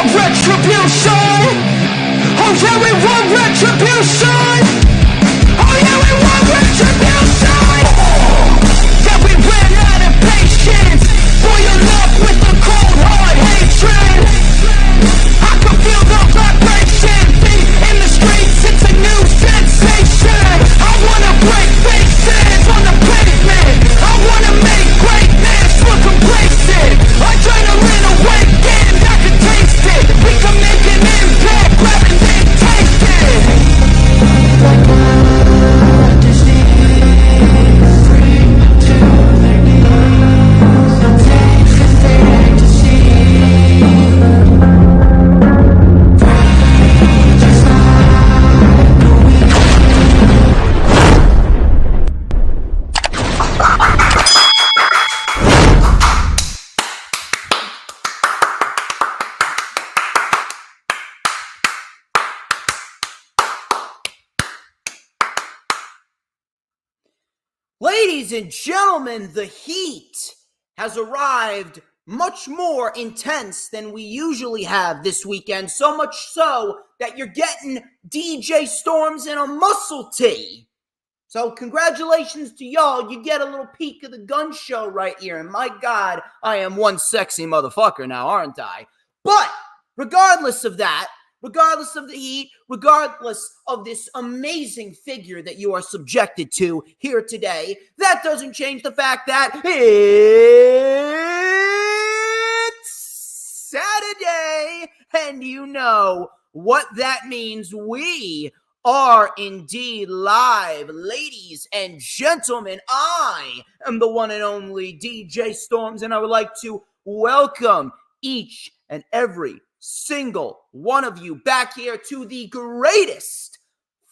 want retribution. Oh yeah, we want retribution. Oh yeah, we want retribution. Yeah, we ran out of patience. Boil up with the cold hard hatred. I can feel the vibration. Beat in the streets, it's a new sensation. I wanna break faces on the pavement. I wanna make greatness look complacent. Adrenaline awakened, I can taste it. We can make an impact, grab it and take it. Ladies and gentlemen, the heat has arrived much more intense than we usually have this weekend. So much so that you're getting DJ Storms in a muscle tee. So congratulations to y'all. You get a little peek of the gun show right here. And my God, I am one sexy motherfucker now, aren't I? But regardless of that, regardless of the heat, regardless of this amazing figure that you are subjected to here today, that doesn't change the fact that it's Saturday, and you know what that means. We are indeed live. Ladies and gentlemen, I am the one and only DJ Storms, and I would like to welcome each and every single one of you back here to the greatest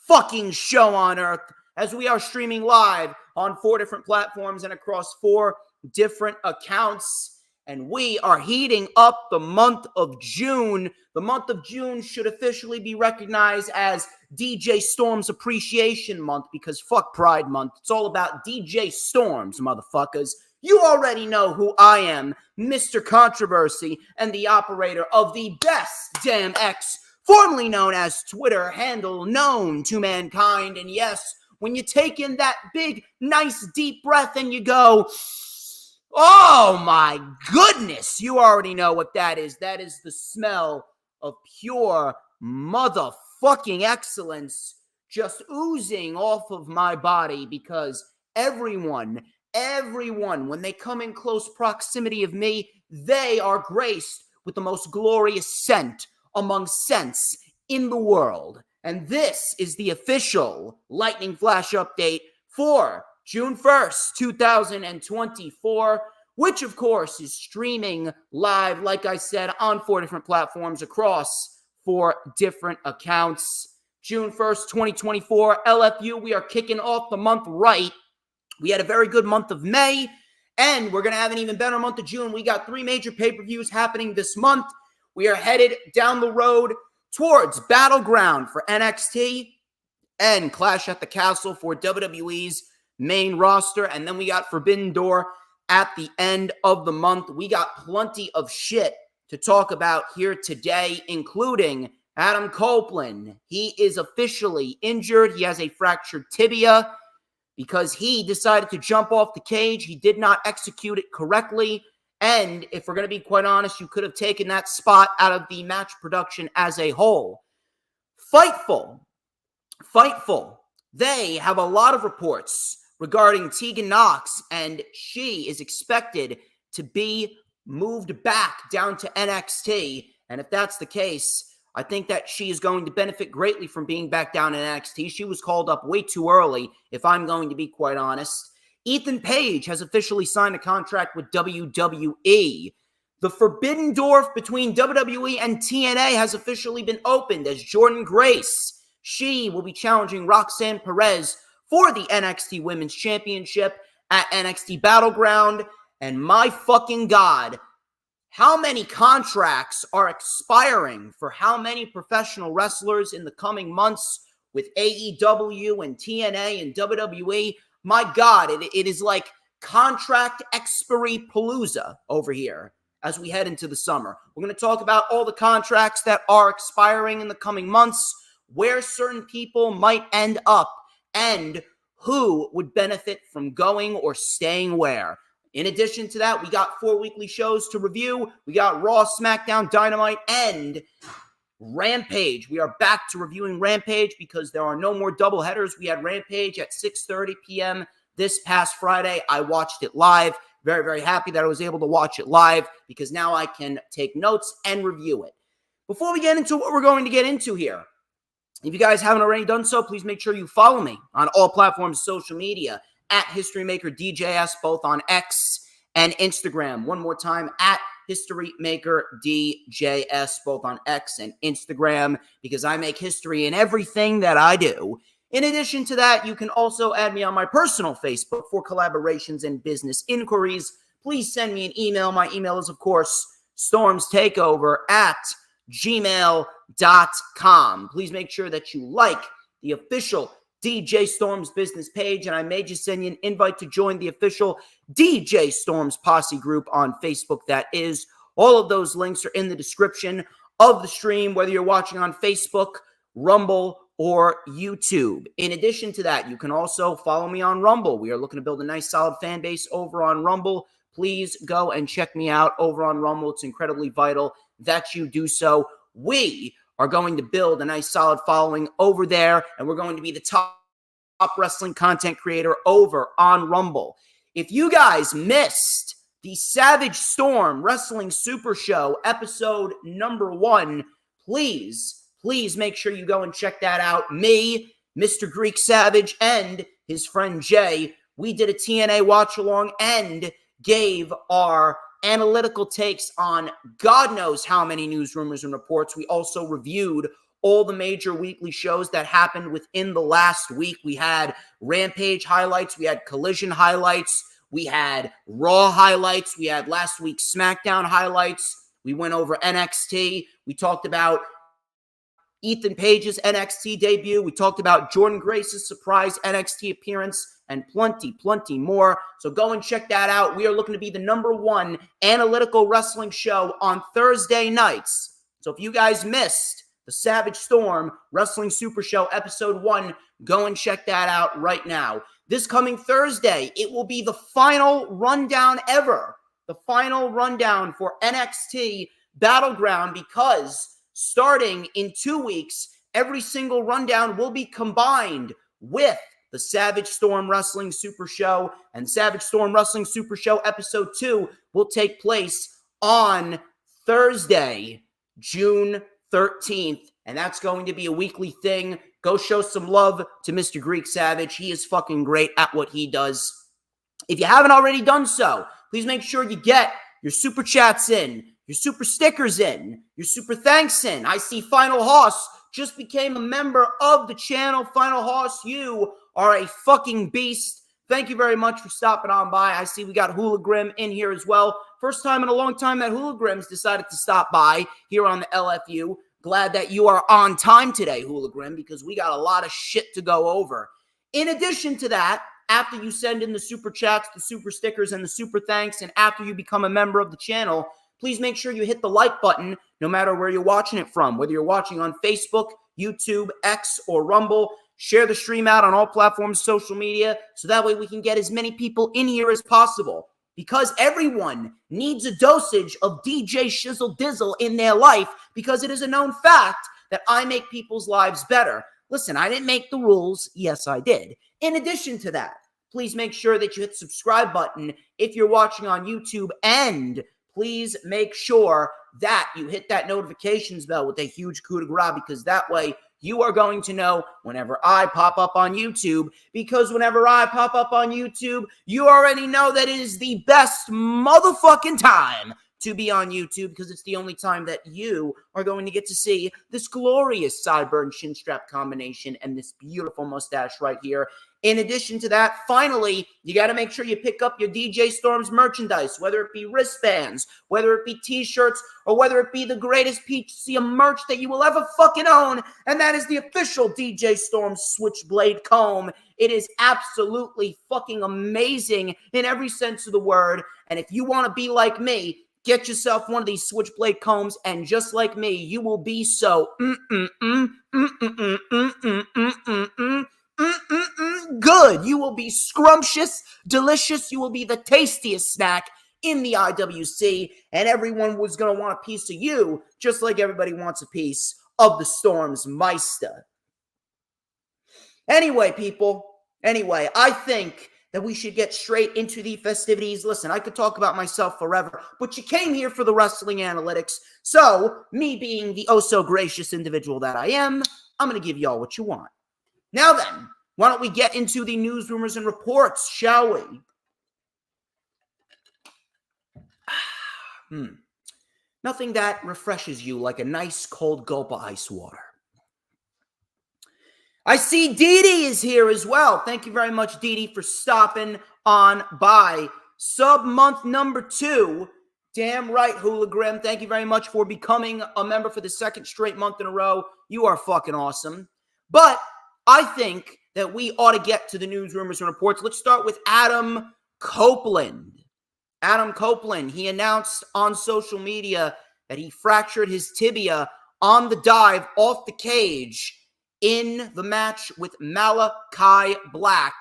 fucking show on earth, as we are streaming live on 4 different platforms and across 4 different accounts. And we are heating up the month of June. The month of June should officially be recognized as DJ Storms Appreciation Month, because fuck Pride Month. It's all about DJ Storms, motherfuckers. You already know who I am, Mr. Controversy, and the operator of the best damn X, formerly known as Twitter, handle known to mankind. And yes, when you take in that big, nice, deep breath and you go, oh my goodness, you already know what that is. That is the smell of pure motherfucking excellence just oozing off of my body, because everyone, when they come in close proximity of me, they are graced with the most glorious scent among scents in the world. And this is the official Lightning Flash update for June 1st, 2024, which of course is streaming live, like I said, on 4 different platforms across 4 different accounts. June 1st, 2024, LFU, we are kicking off the month right. We had a very good month of May, and we're going to have an even better month of June. We got 3 major pay-per-views happening this month. We are headed down the road towards Battleground for NXT and Clash at the Castle for WWE's main roster. And then we got Forbidden Door at the end of the month. We got plenty of shit to talk about here today, including Adam Copeland. He is officially injured. He has a fractured tibia, because he decided to jump off the cage. He did not execute it correctly. And if we're going to be quite honest, you could have taken that spot out of the match production as a whole. Fightful. They have a lot of reports regarding Tegan Nox, and she is expected to be moved back down to NXT. And if that's the case, I think that she is going to benefit greatly from being back down in NXT. She was called up way too early, if I'm going to be quite honest. Ethan Page has officially signed a contract with WWE. The forbidden door between WWE and TNA has officially been opened, as Jordynne Grace, she will be challenging Roxanne Perez for the NXT Women's Championship at NXT Battleground. And my fucking God, how many contracts are expiring for how many professional wrestlers in the coming months with AEW and TNA and WWE? My God, it is like contract expiry palooza over here. as we head into the summer. We're going to talk about all the contracts that are expiring in the coming months, where certain people might end up, and who would benefit from going or staying where. In addition to that, we got 4 weekly shows to review. We got Raw, SmackDown, Dynamite, and Rampage. We are back to reviewing Rampage because there are no more doubleheaders. We had Rampage at 6:30 p.m. this past Friday. I watched it live. Very, very happy that I was able to watch it live because now I can take notes and review it. Before we get into what we're going to get into here, if you guys haven't already done so, please make sure you follow me on all platforms, social media, at HistoryMakerDJS, both on X and Instagram. One more time, at HistoryMakerDJS, both on X and Instagram, because I make history in everything that I do. In addition to that, you can also add me on my personal Facebook for collaborations and business inquiries. Please send me an email. My email is, of course, StormsTakeOver@gmail.com. Please make sure that you like the official DJ Storms business page, and I may just send you an invite to join the official DJ Storms Posse group on Facebook. That is, all of those links are in the description of the stream, whether you're watching on Facebook, Rumble, or YouTube. In addition to that, you can also follow me on Rumble. We are looking to build a nice, solid fan base over on Rumble. Please go and check me out over on Rumble. It's incredibly vital that you do so. We are going to build a nice, solid following over there, and we're going to be the top wrestling content creator over on Rumble. If you guys missed the Savage Storm Wrestling Super Show episode number 1, please make sure you go and check that out. Me, Mr. Greek Savage, and his friend Jay, we did a TNA watch-along and gave our analytical takes on God knows how many news, rumors, and reports. We also reviewed all the major weekly shows that happened within the last week. We had Rampage highlights. We had Collision highlights. We had Raw highlights. We had last week's SmackDown highlights. We went over NXT. We talked about Ethan Page's NXT debut. We talked about Jordan Grace's surprise NXT appearance and plenty more. So go and check that out. We are looking to be the number 1 analytical wrestling show on Thursday nights. So if you guys missed the Savage Storm Wrestling Super Show episode 1, go and check that out right now. This coming Thursday, it will be the final rundown ever. The final rundown for NXT Battleground, because starting in 2 weeks, every single rundown will be combined with the Savage Storm Wrestling Super Show, and Savage Storm Wrestling Super Show episode 2 will take place on Thursday, June 13th, and that's going to be a weekly thing. Go show some love to Mr. Greek Savage. He is fucking great at what he does. If you haven't already done so, please make sure you get your super chats in, your super stickers in, your super thanks in. I see Final Hoss just became a member of the channel. Final Hoss, you are a fucking beast. Thank you very much for stopping on by. I see we got Hula Grim in here as well. First time in a long time that Hula Grim's decided to stop by here on the LFU. Glad that you are on time today, Hula Grim, because we got a lot of shit to go over. In addition to that, after you send in the super chats, the super stickers, and the super thanks, and after you become a member of the channel, please make sure you hit the like button no matter where you're watching it from, whether you're watching on Facebook, YouTube, X, or Rumble. Share the stream out on all platforms, social media, so that way we can get as many people in here as possible. Because everyone needs a dosage of DJ Shizzle Dizzle in their life, because it is a known fact that I make people's lives better. Listen, I didn't make the rules. Yes, I did. In addition to that, please make sure that you hit the subscribe button if you're watching on YouTube, and please make sure that you hit that notifications bell with a huge coup de grace, because that way you are going to know whenever I pop up on YouTube, because whenever I pop up on YouTube, you already know that it is the best motherfucking time to be on YouTube, because it's the only time that you are going to get to see this glorious sideburn chin strap combination and this beautiful mustache right here. In addition to that, finally, you got to make sure you pick up your DJ Storms merchandise, whether it be wristbands, whether it be t-shirts, or whether it be the greatest piece of merch that you will ever fucking own, and that is the official DJ Storms Switchblade comb. It is absolutely fucking amazing in every sense of the word, and if you want to be like me, Get yourself one of these switchblade combs, and just like me, you will be so good. You will be scrumptious, delicious. You will be the tastiest snack in the IWC, and everyone was going to want a piece of you, just like everybody wants a piece of the Storm's Meister. Anyway, people, I think that we should get straight into the festivities. Listen, I could talk about myself forever, but you came here for the wrestling analytics. So, me being the oh-so-gracious individual that I am, I'm going to give y'all what you want. Now then, why don't we get into the news, rumors, and reports, shall we? Nothing that refreshes you like a nice cold gulp of ice water. I see Dee Dee is here as well. Thank you very much, Dee Dee, for stopping on by. Sub month number 2. Damn right, Hooligram. Thank you very much for becoming a member for the second straight month in a row. You are fucking awesome. But I think that we ought to get to the news, rumors, and reports. Let's start with Adam Copeland. Adam Copeland, he announced on social media that he fractured his tibia on the dive off the cage in the match with Malachi Black,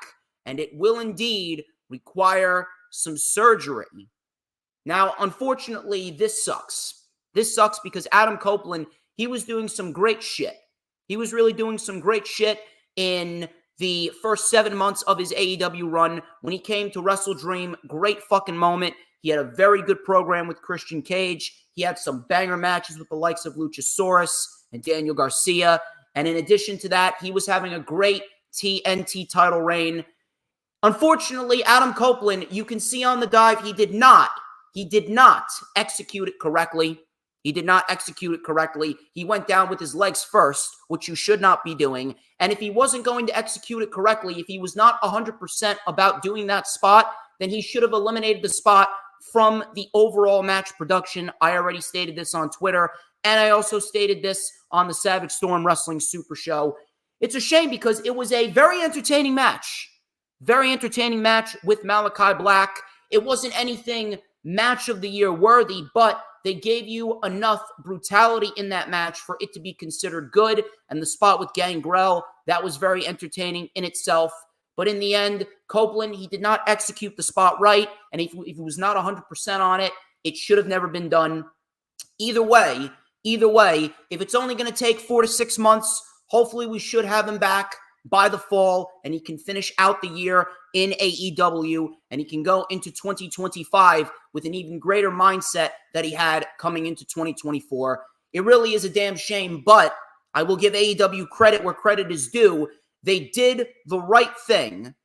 and it will indeed require some surgery. Now, unfortunately, this sucks. This sucks because Adam Copeland, he was doing some great shit. He was really doing some great shit in the first 7 months of his AEW run. When he came to Wrestle Dream, great fucking moment. He had a very good program with Christian Cage. He had some banger matches with the likes of Luchasaurus and Daniel Garcia. And in addition to that, he was having a great TNT title reign. Unfortunately, Adam Copeland, you can see on the dive, he did not execute it correctly. He did not execute it correctly. He went down with his legs first, which you should not be doing. And if he wasn't going to execute it correctly, if he was not 100% about doing that spot, then he should have eliminated the spot from the overall match production. I already stated this on Twitter, and I also stated this on the Savage Storm Wrestling Super Show. It's a shame because it was a very entertaining match. Very entertaining match with Malachi Black. It wasn't anything match of the year worthy, but they gave you enough brutality in that match for it to be considered good. And the spot with Gangrel, that was very entertaining in itself. But in the end, Copeland, he did not execute the spot right. And if he was not 100% on it, it should have never been done. Either way, if it's only going to take 4 to 6 months, hopefully we should have him back by the fall, and he can finish out the year in AEW, and he can go into 2025 with an even greater mindset that he had coming into 2024. It really is a damn shame, but I will give AEW credit where credit is due. They did the right thing.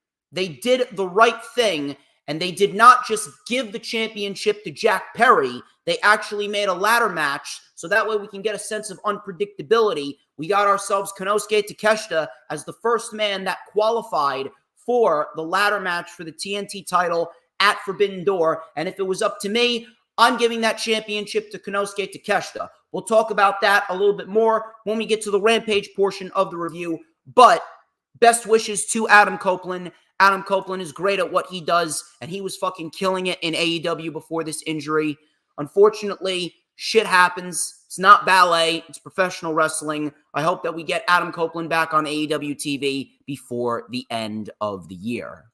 And they did not just give the championship to Jack Perry. They actually made a ladder match, so that way we can get a sense of unpredictability. We got ourselves Konosuke Takeshita as the first man that qualified for the ladder match for the TNT title at Forbidden Door. And if it was up to me, I'm giving that championship to Konosuke Takeshita. We'll talk about that a little bit more when we get to the Rampage portion of the review. But best wishes to Adam Copeland. Adam Copeland is great at what he does, and he was fucking killing it in AEW before this injury. Unfortunately, shit happens. It's not ballet. It's professional wrestling. I hope that we get Adam Copeland back on AEW TV before the end of the year.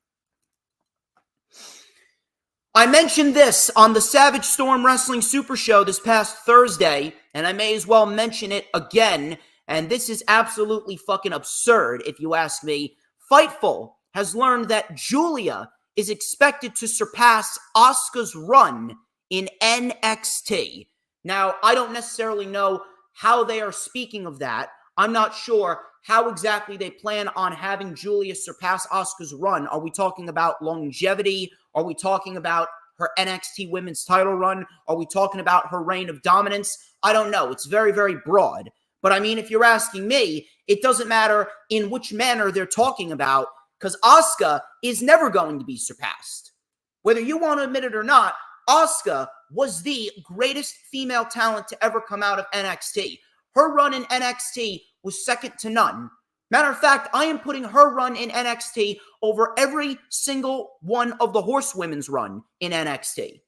I mentioned this on the Savage Storm Wrestling Super Show this past Thursday, and I may as well mention it again. And this is absolutely fucking absurd, if you ask me. Fightful has learned that Julia is expected to surpass Asuka's run in NXT. Now, I don't necessarily know how they are speaking of that. I'm not sure how exactly they plan on having Julia surpass Asuka's run. Are we talking about longevity? Are we talking about her NXT women's title run? Are we talking about her reign of dominance? I don't know. It's very, very broad. But I mean, if you're asking me, it doesn't matter in which manner they're talking about, because Asuka is never going to be surpassed. Whether you want to admit it or not, Asuka was the greatest female talent to ever come out of NXT. Her run in NXT was second to none. Matter of fact, I am putting her run in NXT over every single one of the horsewomen's run in NXT.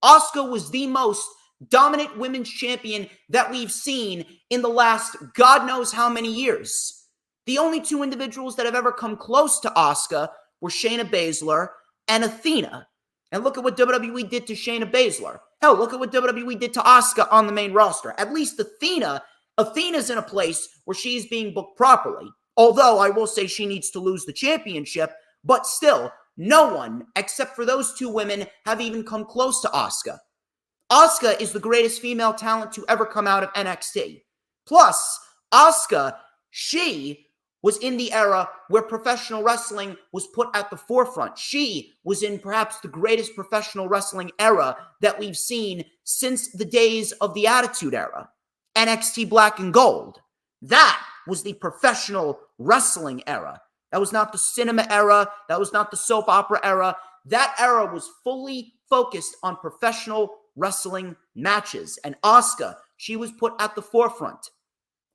Asuka was the most dominant women's champion that we've seen in the last God knows how many years. The only two individuals that have ever come close to Asuka were Shayna Baszler and Athena. And look at what WWE did to Shayna Baszler. Hell, look at what WWE did to Asuka on the main roster. At least Athena's in a place where she's being booked properly. Although I will say she needs to lose the championship, but still, no one except for those two women have even come close to Asuka. Asuka is the greatest female talent to ever come out of NXT. Plus, Asuka, she was in the era where professional wrestling was put at the forefront. She was in perhaps the greatest professional wrestling era that we've seen since the days of the Attitude Era. NXT Black and Gold. That was the professional wrestling era. That was not the cinema era. That was not the soap opera era. That era was fully focused on professional wrestling matches. And Asuka, she was put at the forefront.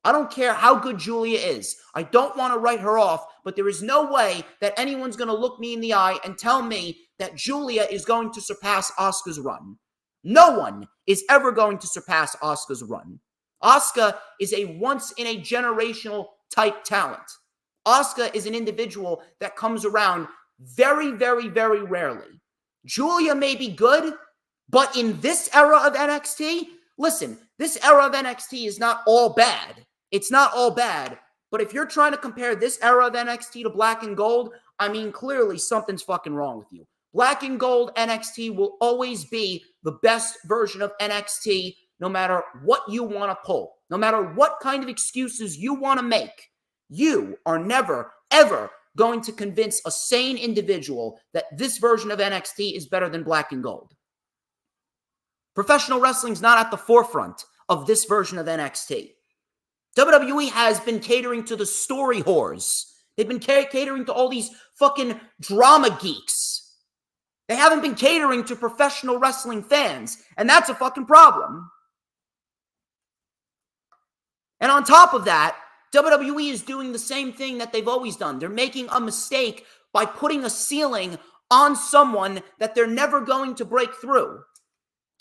I don't care how good Julia is. I don't want to write her off, but there is no way that anyone's going to look me in the eye and tell me that Julia is going to surpass Asuka's run. No one is ever going to surpass Asuka's run. Asuka is a once-in-a-generational type talent. Asuka is an individual that comes around very, very, very rarely. Julia may be good, but in this era of NXT, listen, this era of NXT is not all bad. It's not all bad. But if you're trying to compare this era of NXT to Black and Gold, I mean, clearly something's fucking wrong with you. Black and Gold NXT will always be the best version of NXT, no matter what you want to pull, no matter what kind of excuses you want to make. You are never, ever going to convince a sane individual that this version of NXT is better than Black and Gold. Professional wrestling's not at the forefront of this version of NXT. WWE has been catering to the story whores. They've been catering to all these fucking drama geeks. They haven't been catering to professional wrestling fans, and that's a fucking problem. And on top of that, WWE is doing the same thing that they've always done. They're making a mistake by putting a ceiling on someone that they're never going to break through.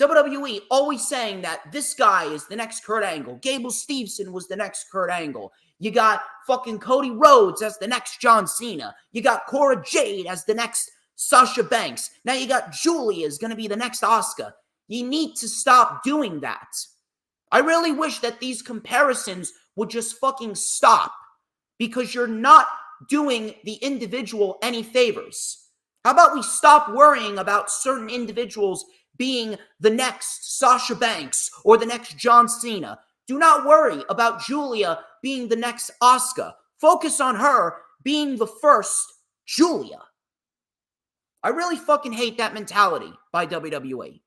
WWE always saying that this guy is the next Kurt Angle. Gable Steveson was the next Kurt Angle. You got fucking Cody Rhodes as the next John Cena. You got Cora Jade as the next Sasha Banks. Now you got Julia is going to be the next Asuka. You need to stop doing that. I really wish that these comparisons would just fucking stop, because you're not doing the individual any favors. How about we stop worrying about certain individuals being the next Sasha Banks or the next John Cena? Do not worry about Julia being the next Asuka. Focus on her being the first Julia. I really fucking hate that mentality by WWE.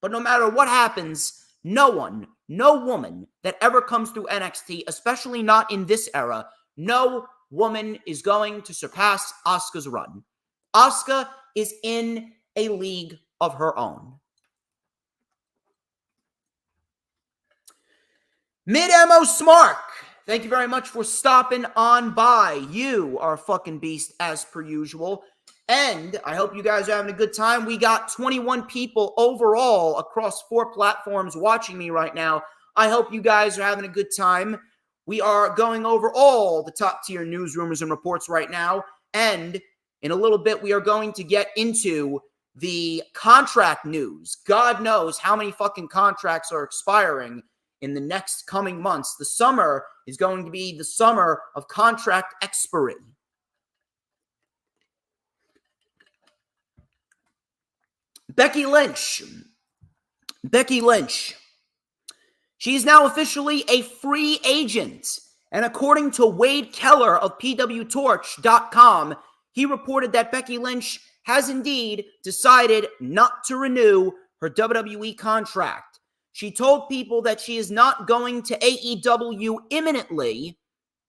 But no matter what happens, no one, no woman that ever comes through NXT, especially not in this era, no woman is going to surpass Asuka's run. Asuka is in a league of her own. Mid-Emo Smart, thank you very much for stopping on by. You are a fucking beast as per usual. And I hope you guys are having a good time. We got 21 people overall across 4 platforms watching me right now. I hope you guys are having a good time. We are going over all the top tier news, rumors, and reports right now. And in a little bit, we are going to get into the contract news. God knows how many fucking contracts are expiring in the next coming months. The summer is going to be the summer of contract expiry. Becky Lynch. She's now officially a free agent. And according to Wade Keller of PWTorch.com, he reported that Becky Lynch has indeed decided not to renew her WWE contract. She told people that she is not going to AEW imminently.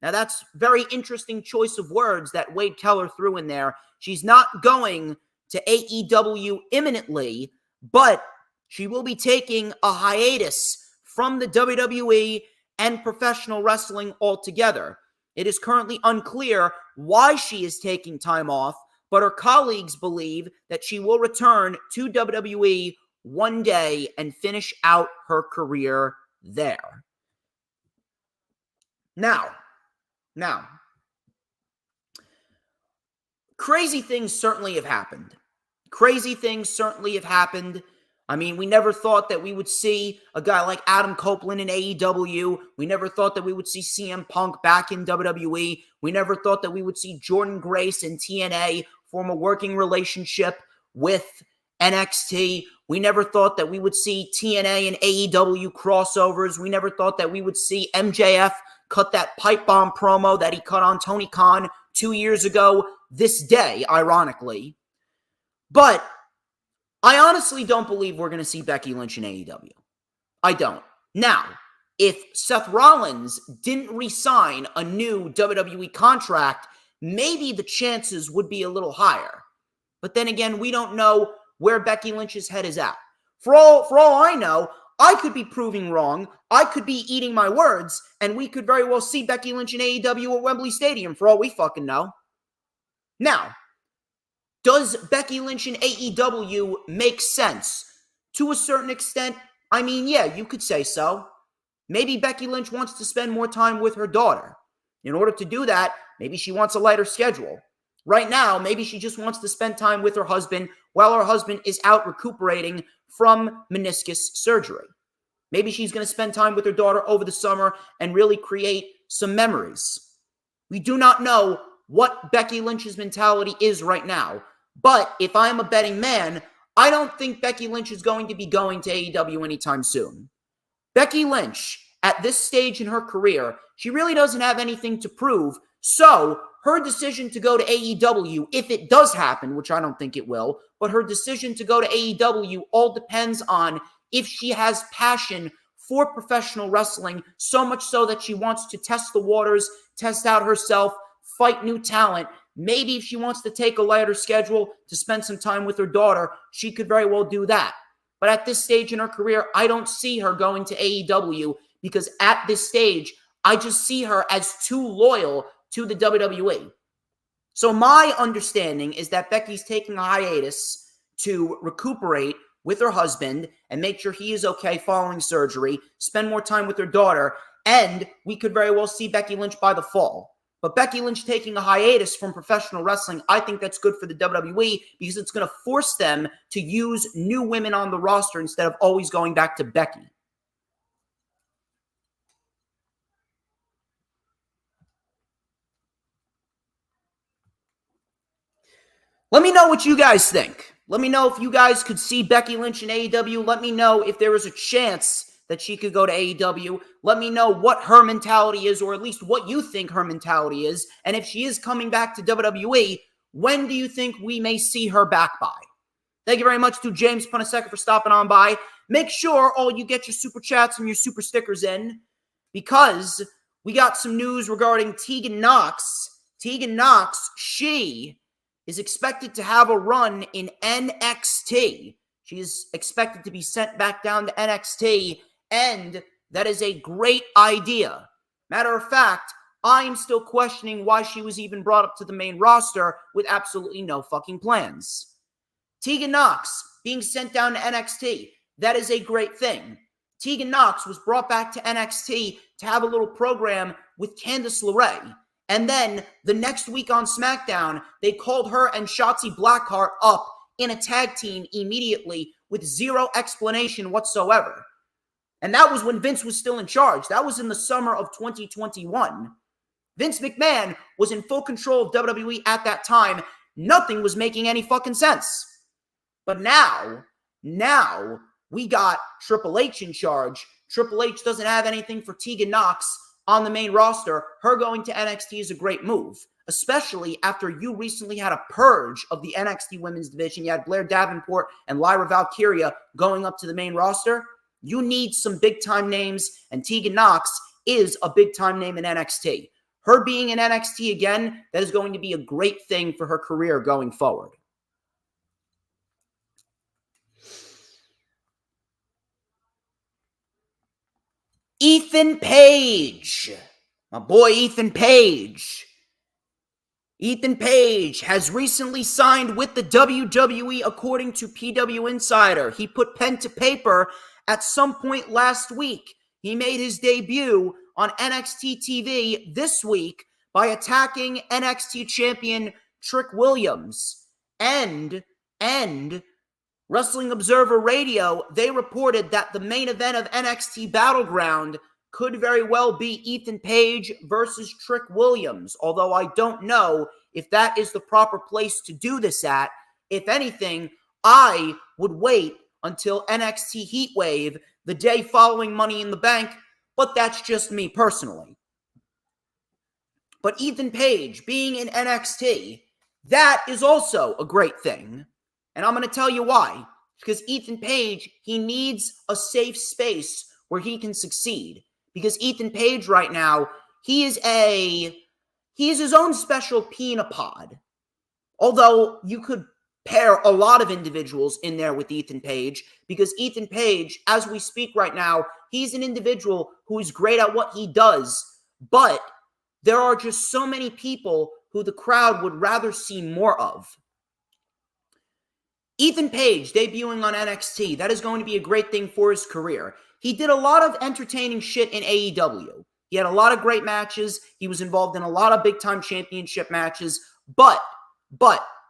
Now, that's very interesting choice of words that Wade Keller threw in there. She's not going to AEW imminently, but she will be taking a hiatus from the WWE and professional wrestling altogether. It is currently unclear why she is taking time off, but her colleagues believe that she will return to WWE one day and finish out her career there. Now, crazy things certainly have happened. I mean, we never thought that we would see a guy like Adam Copeland in AEW. We never thought that we would see CM Punk back in WWE. We never thought that we would see Jordan Grace in TNA form a working relationship with NXT. We never thought that we would see TNA and AEW crossovers. We never thought that we would see MJF cut that pipe bomb promo that he cut on Tony Khan 2 years ago this day, ironically. But I honestly don't believe we're going to see Becky Lynch in AEW. I don't. Now, if Seth Rollins didn't re-sign a new WWE contract, maybe the chances would be a little higher. But then again, we don't know where Becky Lynch's head is at. For all I know, I could be proving wrong. I could be eating my words, and we could very well see Becky Lynch in AEW at Wembley Stadium for all we fucking know. Now, does Becky Lynch in AEW make sense? To a certain extent, I mean, yeah, you could say so. Maybe Becky Lynch wants to spend more time with her daughter. In order to do that, maybe she wants a lighter schedule. Right now, maybe she just wants to spend time with her husband while her husband is out recuperating from meniscus surgery. Maybe she's going to spend time with her daughter over the summer and really create some memories. We do not know what Becky Lynch's mentality is right now. But if I'm a betting man, I don't think Becky Lynch is going to be going to AEW anytime soon. Becky Lynch, at this stage in her career, she really doesn't have anything to prove. So her decision to go to AEW, if it does happen, which I don't think it will, but her decision to go to AEW all depends on if she has passion for professional wrestling, so much so that she wants to test the waters, test out herself, fight new talent. Maybe if she wants to take a lighter schedule to spend some time with her daughter, she could very well do that. But at this stage in her career, I don't see her going to AEW because at this stage, I just see her as too loyal to the WWE. So my understanding is that Becky's taking a hiatus to recuperate with her husband and make sure he is okay following surgery, spend more time with her daughter, and we could very well see Becky Lynch by the fall. But Becky Lynch taking a hiatus from professional wrestling, I think that's good for the WWE because it's going to force them to use new women on the roster instead of always going back to Becky. Let me know what you guys think. Let me know if you guys could see Becky Lynch in AEW. Let me know if there was a chance that she could go to AEW. Let me know what her mentality is, or at least what you think her mentality is. And if she is coming back to WWE, when do you think we may see her back by? Thank you very much to James Punaseca for stopping on by. Make sure all you get your super chats and your super stickers in, because we got some news regarding Tegan Nox. Tegan Nox, she is expected to have a run in NXT. She is expected to be sent back down to NXT, and that is a great idea. Matter of fact, I am still questioning why she was even brought up to the main roster with absolutely no fucking plans. Tegan Nox being sent down to NXT, that is a great thing. Tegan Nox was brought back to NXT to have a little program with Candice LeRae. And then the next week on SmackDown, they called her and Shotzi Blackheart up in a tag team immediately with zero explanation whatsoever. And that was when Vince was still in charge. That was in the summer of 2021. Vince McMahon was in full control of WWE at that time. Nothing was making any fucking sense. But now we got Triple H in charge. Triple H doesn't have anything for Tegan Nox on the main roster. Her going to NXT is a great move, especially after you recently had a purge of the NXT women's division. You had Blair Davenport and Lyra Valkyria going up to the main roster. You need some big-time names, and Tegan Nox is a big-time name in NXT. Her being in NXT again, that is going to be a great thing for her career going forward. Ethan Page, my boy Ethan Page. Ethan Page has recently signed with the WWE according to PW Insider. He put pen to paper at some point last week. He made his debut on NXT TV this week by attacking NXT champion Trick Williams. And Wrestling Observer Radio, they reported that the main event of NXT Battleground could very well be Ethan Page versus Trick Williams, although I don't know if that is the proper place to do this at. If anything, I would wait until NXT Heatwave the day following Money in the Bank, but that's just me personally. But Ethan Page being in NXT, that is also a great thing. And I'm going to tell you why. Because Ethan Page, he needs a safe space where he can succeed. Because Ethan Page right now, he is his own special peanut pod. Although you could pair a lot of individuals in there with Ethan Page, because Ethan Page, as we speak right now, he's an individual who is great at what he does, but there are just so many people who the crowd would rather see more of. Ethan Page debuting on NXT, that is going to be a great thing for his career. He did a lot of entertaining shit in AEW. He had a lot of great matches. He was involved in a lot of big-time championship matches. But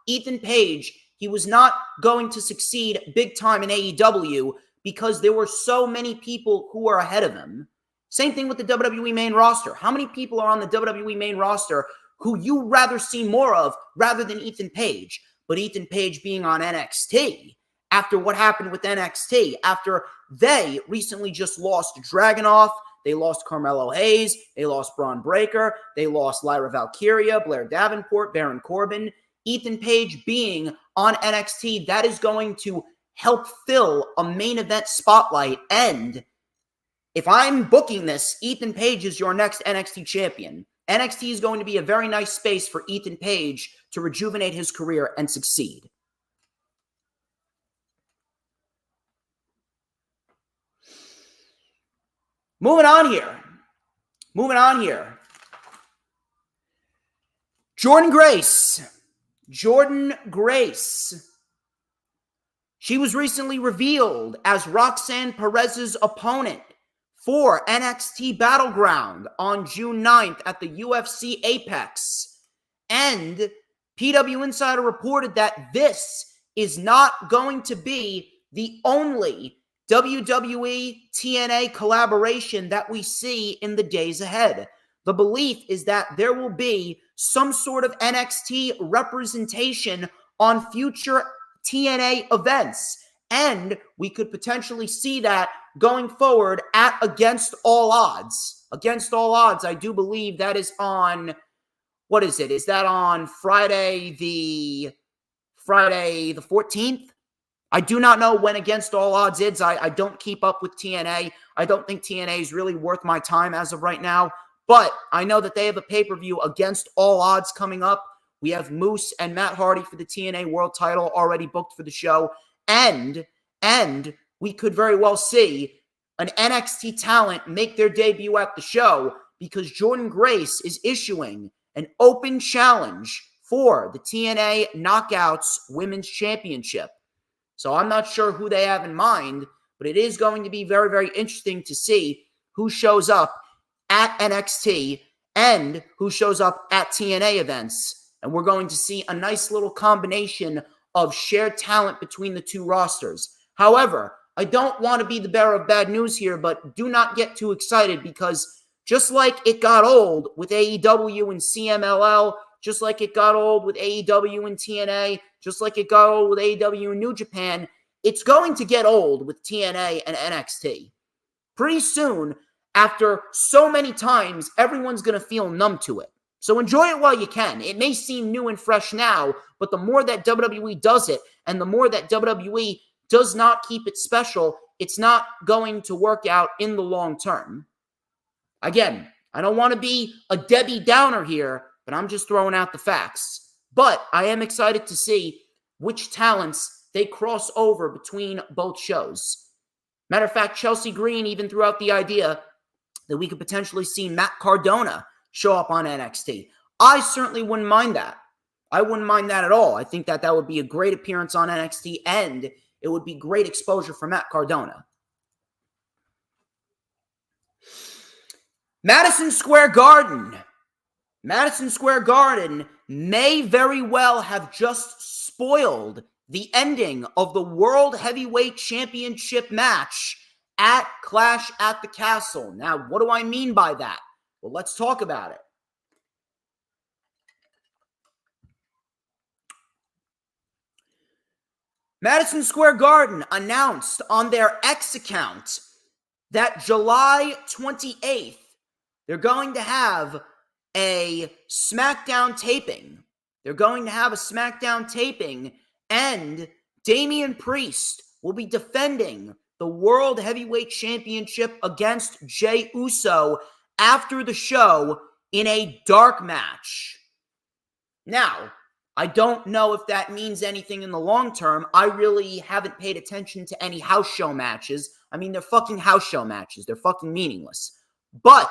Ethan Page, he was not going to succeed big-time in AEW because there were so many people who were ahead of him. Same thing with the WWE main roster. How many people are on the WWE main roster who you rather see more of rather than Ethan Page? But Ethan Page being on NXT, after what happened with NXT, after they recently just lost Dragunov, they lost Carmelo Hayes, they lost Braun Breaker, they lost Lyra Valkyria, Blair Davenport, Baron Corbin. Ethan Page being on NXT, that is going to help fill a main event spotlight. And if I'm booking this, Ethan Page is your next NXT champion. NXT is going to be a very nice space for Ethan Page to rejuvenate his career and succeed. Moving on here. Jordynne Grace. She was recently revealed as Roxanne Perez's opponent for NXT Battleground on June 9th at the UFC Apex. And PW Insider reported that this is not going to be the only WWE TNA collaboration that we see in the days ahead. The belief is that there will be some sort of NXT representation on future TNA events. And we could potentially see that going forward at Against All Odds. Against All Odds, I do believe that is on, what is it? Is that on Friday the 14th? I do not know when Against All Odds is. I don't keep up with TNA. I don't think TNA is really worth my time as of right now. But I know that they have a pay-per-view Against All Odds coming up. We have Moose and Matt Hardy for the TNA World title already booked for the show. And we could very well see an NXT talent make their debut at the show because Jordynne Grace is issuing an open challenge for the TNA Knockouts Women's Championship. So I'm not sure who they have in mind, but it is going to be very, very interesting to see who shows up at NXT and who shows up at TNA events. And we're going to see a nice little combination of shared talent between the two rosters. However, I don't want to be the bearer of bad news here, but do not get too excited because just like it got old with AEW and CMLL, just like it got old with AEW and TNA, just like it got old with AEW and New Japan, it's going to get old with TNA and NXT. Pretty soon, after so many times, everyone's going to feel numb to it. So enjoy it while you can. It may seem new and fresh now, but the more that WWE does it and the more that WWE does not keep it special, it's not going to work out in the long term. Again, I don't want to be a Debbie Downer here, but I'm just throwing out the facts. But I am excited to see which talents they cross over between both shows. Matter of fact, Chelsea Green even threw out the idea that we could potentially see Matt Cardona show up on NXT. I certainly wouldn't mind that. I wouldn't mind that at all. I think that that would be a great appearance on NXT, and it would be great exposure for Matt Cardona. Madison Square Garden. Madison Square Garden may very well have just spoiled the ending of the World Heavyweight Championship match at Clash at the Castle. Now, what do I mean by that? Well, let's talk about it. Madison Square Garden announced on their X account that July 28th, they're going to have a SmackDown taping. They're going to have a SmackDown taping, and Damian Priest will be defending the World Heavyweight Championship against Jey Uso after the show in a dark match. Now, I don't know if that means anything in the long term. I really haven't paid attention to any house show matches. I mean, they're fucking house show matches. They're fucking meaningless. But,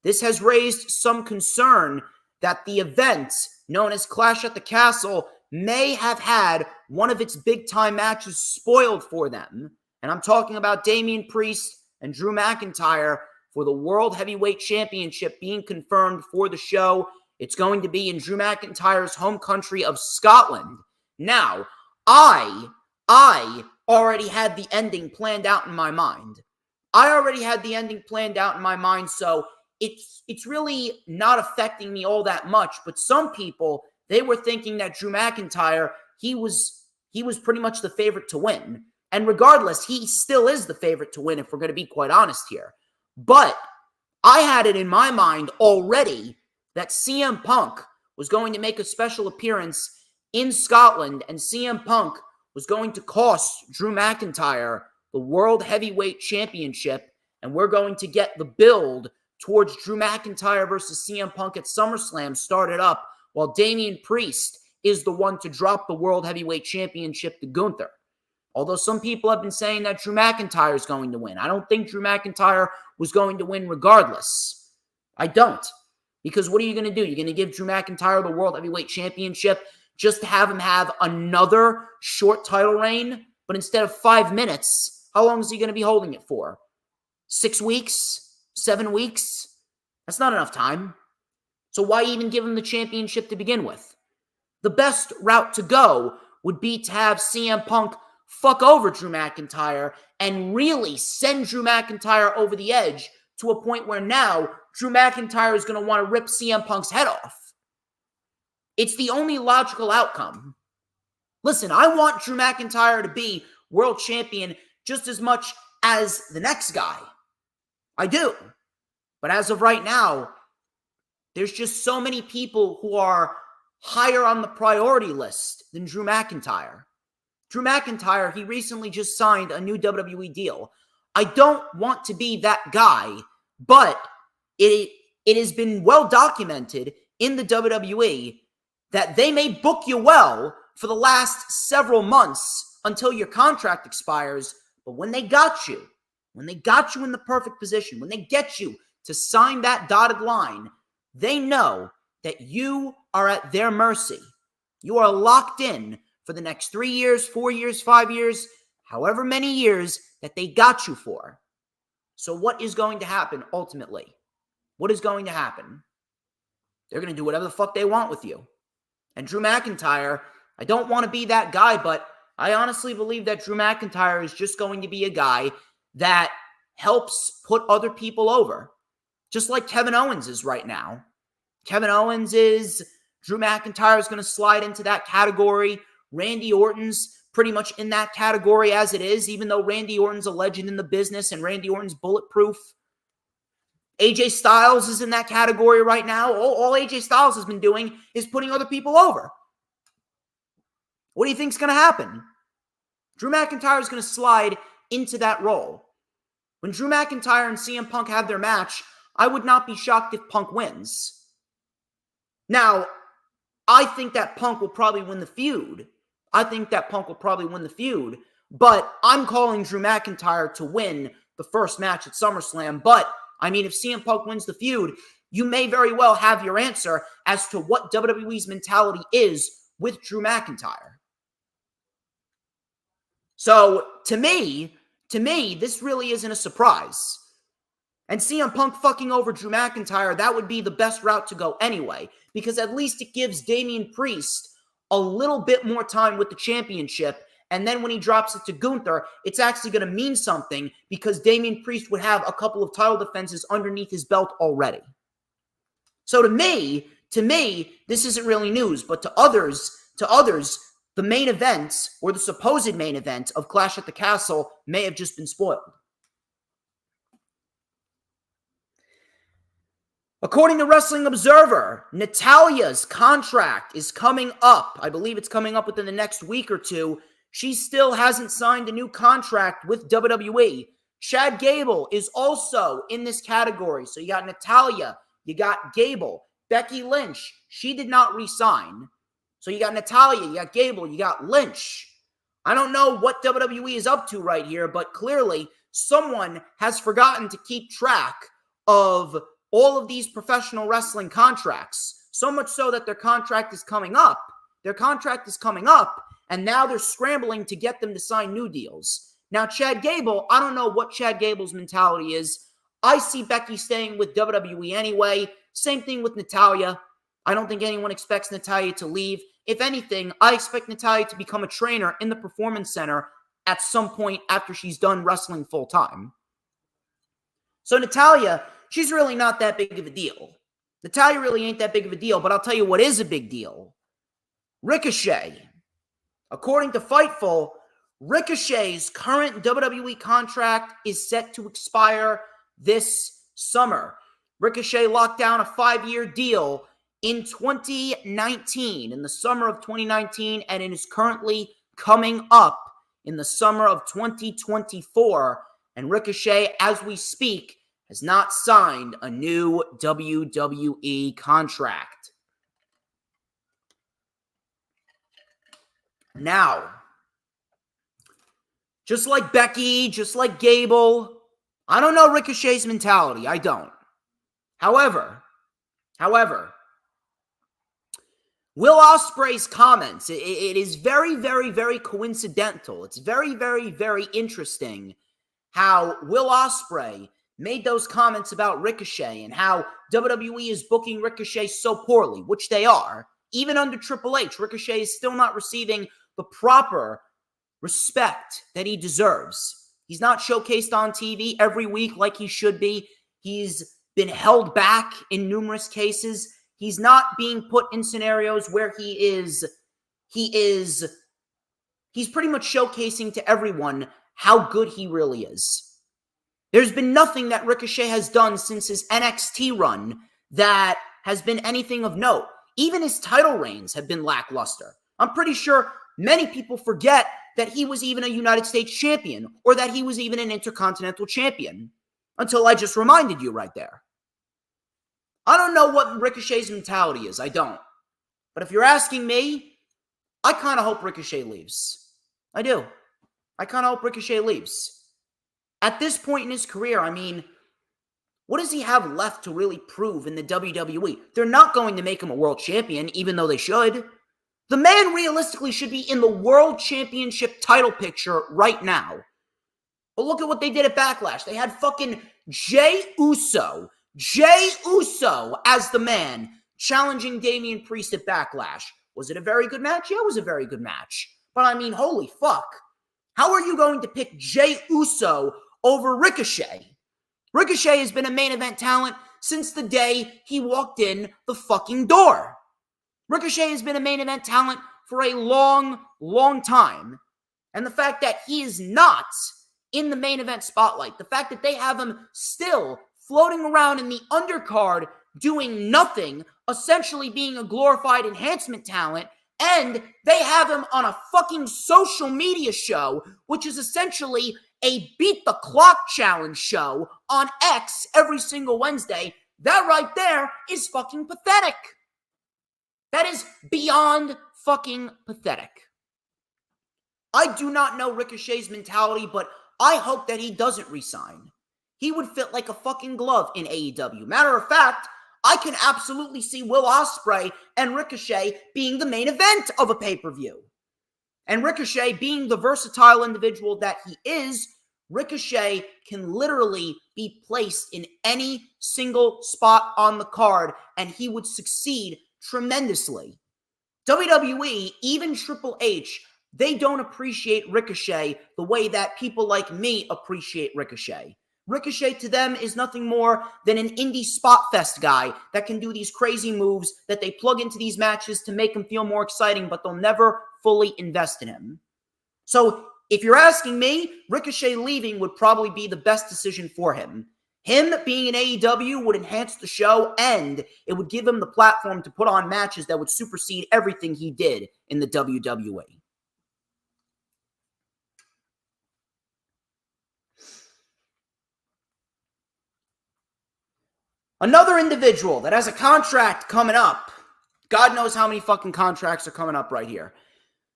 this has raised some concern that the event known as Clash at the Castle may have had one of its big-time matches spoiled for them. And I'm talking about Damian Priest and Drew McIntyre for the World Heavyweight Championship being confirmed for the show. It's going to be in Drew McIntyre's home country of Scotland. Now, I already had the ending planned out in my mind. So it's really not affecting me all that much. But some people, they were thinking that Drew McIntyre, he was pretty much the favorite to win. And regardless, he still is the favorite to win if we're going to be quite honest here. But I had it in my mind already that CM Punk was going to make a special appearance in Scotland, and CM Punk was going to cost Drew McIntyre the World Heavyweight Championship, and we're going to get the build towards Drew McIntyre versus CM Punk at SummerSlam started up, while Damian Priest is the one to drop the World Heavyweight Championship to Gunther. Although some people have been saying that Drew McIntyre is going to win. I don't think Drew McIntyre was going to win regardless. I don't. Because what are you going to do? You're going to give Drew McIntyre the World Heavyweight Championship just to have him have another short title reign? But instead of 5 minutes, how long is he going to be holding it for? 6 weeks? 7 weeks? That's not enough time. So why even give him the championship to begin with? The best route to go would be to have CM Punk fuck over Drew McIntyre and really send Drew McIntyre over the edge to a point where now Drew McIntyre is going to want to rip CM Punk's head off. It's the only logical outcome. Listen, I want Drew McIntyre to be world champion just as much as the next guy. I do. But as of right now, there's just so many people who are higher on the priority list than Drew McIntyre. Drew McIntyre, he recently just signed a new WWE deal. I don't want to be that guy, but it has been well documented in the WWE that they may book you well for the last several months until your contract expires, but when they got you in the perfect position, when they get you to sign that dotted line, they know that you are at their mercy. You are locked in for the next 3 years, 4 years, 5 years, however many years that they got you for. So what is going to happen ultimately? What is going to happen? They're going to do whatever the fuck they want with you. And Drew McIntyre, I don't want to be that guy, but I honestly believe that Drew McIntyre is just going to be a guy that helps put other people over. Just like Kevin Owens is right now. Kevin Owens is, Drew McIntyre is going to slide into that category. Randy Orton's pretty much in that category as it is, even though Randy Orton's a legend in the business and Randy Orton's bulletproof. AJ Styles is in that category right now. All AJ Styles has been doing is putting other people over. What do you think's going to happen? Drew McIntyre is going to slide into that role. When Drew McIntyre and CM Punk have their match, I would not be shocked if Punk wins. Now, I think that Punk will probably win the feud. But I'm calling Drew McIntyre to win the first match at SummerSlam. But, I mean, if CM Punk wins the feud, you may very well have your answer as to what WWE's mentality is with Drew McIntyre. So to me, this really isn't a surprise. And CM Punk fucking over Drew McIntyre, that would be the best route to go anyway, because at least it gives Damian Priest a little bit more time with the championship. And then when he drops it to Gunther, it's actually going to mean something because Damian Priest would have a couple of title defenses underneath his belt already. So to me, this isn't really news, but to others, the main event or the supposed main event of Clash at the Castle may have just been spoiled. According to Wrestling Observer, Natalya's contract is coming up. I believe it's coming up within the next week or two. She still hasn't signed a new contract with WWE. Chad Gable is also in this category. So you got Natalya, you got Gable. Becky Lynch, she did not re-sign. So you got Natalya, you got Gable, you got Lynch. I don't know what WWE is up to right here, but clearly someone has forgotten to keep track of all of these professional wrestling contracts, so much so that their contract is coming up. And now they're scrambling to get them to sign new deals. Now, Chad Gable, I don't know what Chad Gable's mentality is. I see Becky staying with WWE anyway. Same thing with Natalya. I don't think anyone expects Natalya to leave. If anything, I expect Natalya to become a trainer in the Performance Center at some point after she's done wrestling full time. So Natalya, she's really not that big of a deal. Natalya really ain't that big of a deal, but I'll tell you what is a big deal. Ricochet. According to Fightful, Ricochet's current WWE contract is set to expire this summer. Ricochet locked down a 5-year deal in 2019, in the summer of 2019, and it is currently coming up in the summer of 2024. And Ricochet, as we speak, has not signed a new WWE contract. Now, just like Becky, just like Gable, I don't know Ricochet's mentality. I don't. However, Will Ospreay's comments, it is very, very, very coincidental. It's very, very, very interesting how Will Ospreay made those comments about Ricochet and how WWE is booking Ricochet so poorly, which they are. Even under Triple H, Ricochet is still not receiving the proper respect that he deserves. He's not showcased on TV every week like he should be. He's been held back in numerous cases. He's not being put in scenarios where he's pretty much showcasing to everyone how good he really is. There's been nothing that Ricochet has done since his NXT run that has been anything of note. Even his title reigns have been lackluster. I'm pretty sure many people forget that he was even a United States champion or that he was even an Intercontinental champion until I just reminded you right there. I don't know what Ricochet's mentality is. I don't. But if you're asking me, I kind of hope Ricochet leaves. I do. I kind of hope Ricochet leaves. At this point in his career, I mean, what does he have left to really prove in the WWE? They're not going to make him a world champion, even though they should. The man realistically should be in the world championship title picture right now. But look at what they did at Backlash. They had fucking Jey Uso as the man challenging Damian Priest at Backlash. Was it a very good match? Yeah, it was a very good match. But I mean, holy fuck. How are you going to pick Jey Uso over Ricochet? Ricochet has been a main event talent since the day he walked in the fucking door. Ricochet has been a main event talent for a long, long time. And the fact that he is not in the main event spotlight, the fact that they have him still floating around in the undercard doing nothing, essentially being a glorified enhancement talent, and they have him on a fucking social media show, which is essentially a beat the clock challenge show on X every single Wednesday. That right there is fucking pathetic. That is beyond fucking pathetic. I do not know Ricochet's mentality, but I hope that he doesn't resign. He would fit like a fucking glove in AEW. Matter of fact, I can absolutely see Will Ospreay and Ricochet being the main event of a pay-per-view. And Ricochet, being the versatile individual that he is, Ricochet can literally be placed in any single spot on the card, and he would succeed tremendously. WWE, even Triple H, they don't appreciate Ricochet the way that people like me appreciate Ricochet. Ricochet to them is nothing more than an indie spot fest guy that can do these crazy moves that they plug into these matches to make him feel more exciting, but they'll never fully invest in him. So if you're asking me, Ricochet leaving would probably be the best decision for him. Him being in AEW would enhance the show, and it would give him the platform to put on matches that would supersede everything he did in the WWE. Another individual that has a contract coming up. God knows how many fucking contracts are coming up right here.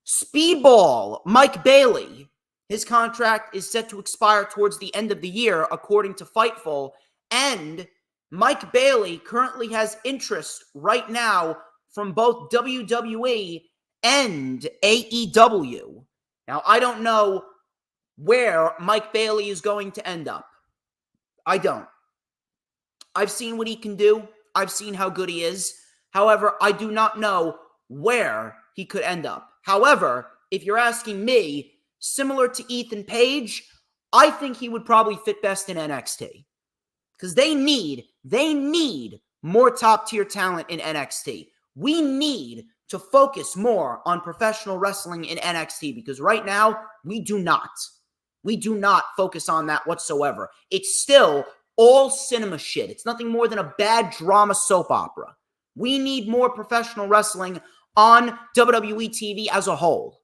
Speedball Mike Bailey. His contract is set to expire towards the end of the year, according to Fightful. And Mike Bailey currently has interest right now from both WWE and AEW. Now, I don't know where Mike Bailey is going to end up. I don't. I've seen what he can do. I've seen how good he is. However, I do not know where he could end up. However, if you're asking me, similar to Ethan Page, I think he would probably fit best in NXT. Because they need more top-tier talent in NXT. We need to focus more on professional wrestling in NXT because right now, we do not. We do not focus on that whatsoever. It's still all cinema shit. It's nothing more than a bad drama soap opera. We need more professional wrestling on WWE TV as a whole.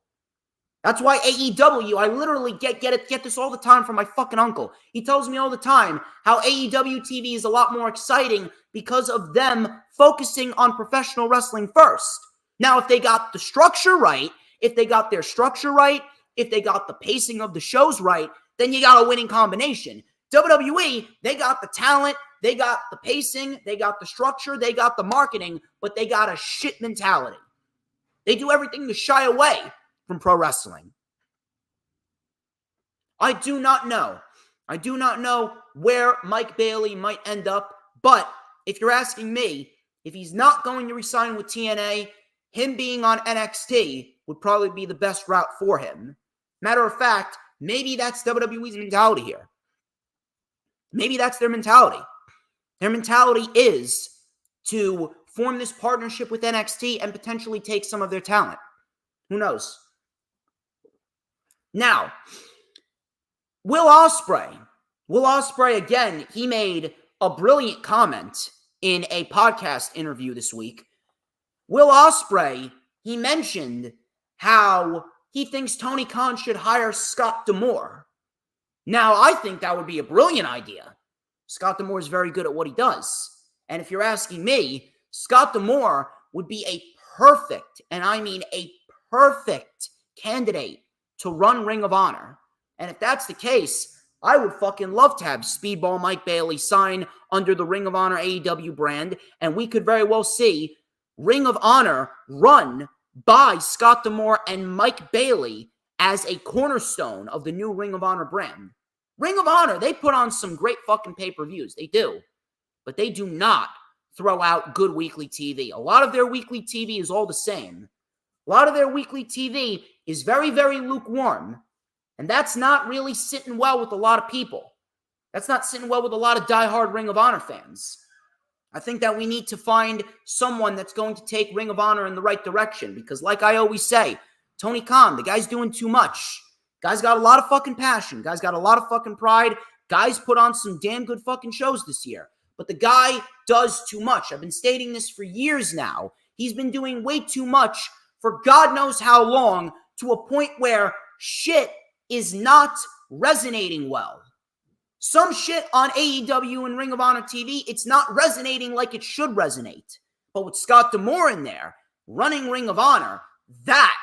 That's why AEW, I literally get this all the time from my fucking uncle. He tells me all the time how AEW TV is a lot more exciting because of them focusing on professional wrestling first. Now, if they got the structure right, if they got their structure right, if they got the pacing of the shows right, then you got a winning combination. WWE, they got the talent, they got the pacing, they got the structure, they got the marketing, but they got a shit mentality. They do everything to shy away from pro wrestling. I do not know. I do not know where Mike Bailey might end up, but if you're asking me, if he's not going to resign with TNA, him being on NXT would probably be the best route for him. Matter of fact, maybe that's WWE's mentality here. Maybe that's their mentality. Their mentality is to form this partnership with NXT and potentially take some of their talent. Who knows? Now, Will Ospreay. Will Ospreay, again, he made a brilliant comment in a podcast interview this week. Will Ospreay, he mentioned how he thinks Tony Khan should hire Scott D'Amore. Now, I think that would be a brilliant idea. Scott D'Amore is very good at what he does. And if you're asking me, Scott D'Amore would be a perfect, and I mean a perfect candidate to run Ring of Honor. And if that's the case, I would fucking love to have Speedball Mike Bailey sign under the Ring of Honor AEW brand, and we could very well see Ring of Honor run by Scott D'Amore and Mike Bailey as a cornerstone of the new Ring of Honor brand. Ring of Honor, they put on some great fucking pay-per-views. They do. But they do not throw out good weekly TV. A lot of their weekly TV is all the same. A lot of their weekly TV is very, very lukewarm. And that's not really sitting well with a lot of people. That's not sitting well with a lot of diehard Ring of Honor fans. I think that we need to find someone that's going to take Ring of Honor in the right direction. Because like I always say, Tony Khan, the guy's doing too much. Guy's got a lot of fucking passion. Guy's got a lot of fucking pride. Guy's put on some damn good fucking shows this year. But the guy does too much. I've been stating this for years now. He's been doing way too much for God knows how long, to a point where shit is not resonating well. Some shit on AEW and Ring of Honor TV, it's not resonating like it should resonate. But with Scott D'Amore in there, running Ring of Honor, that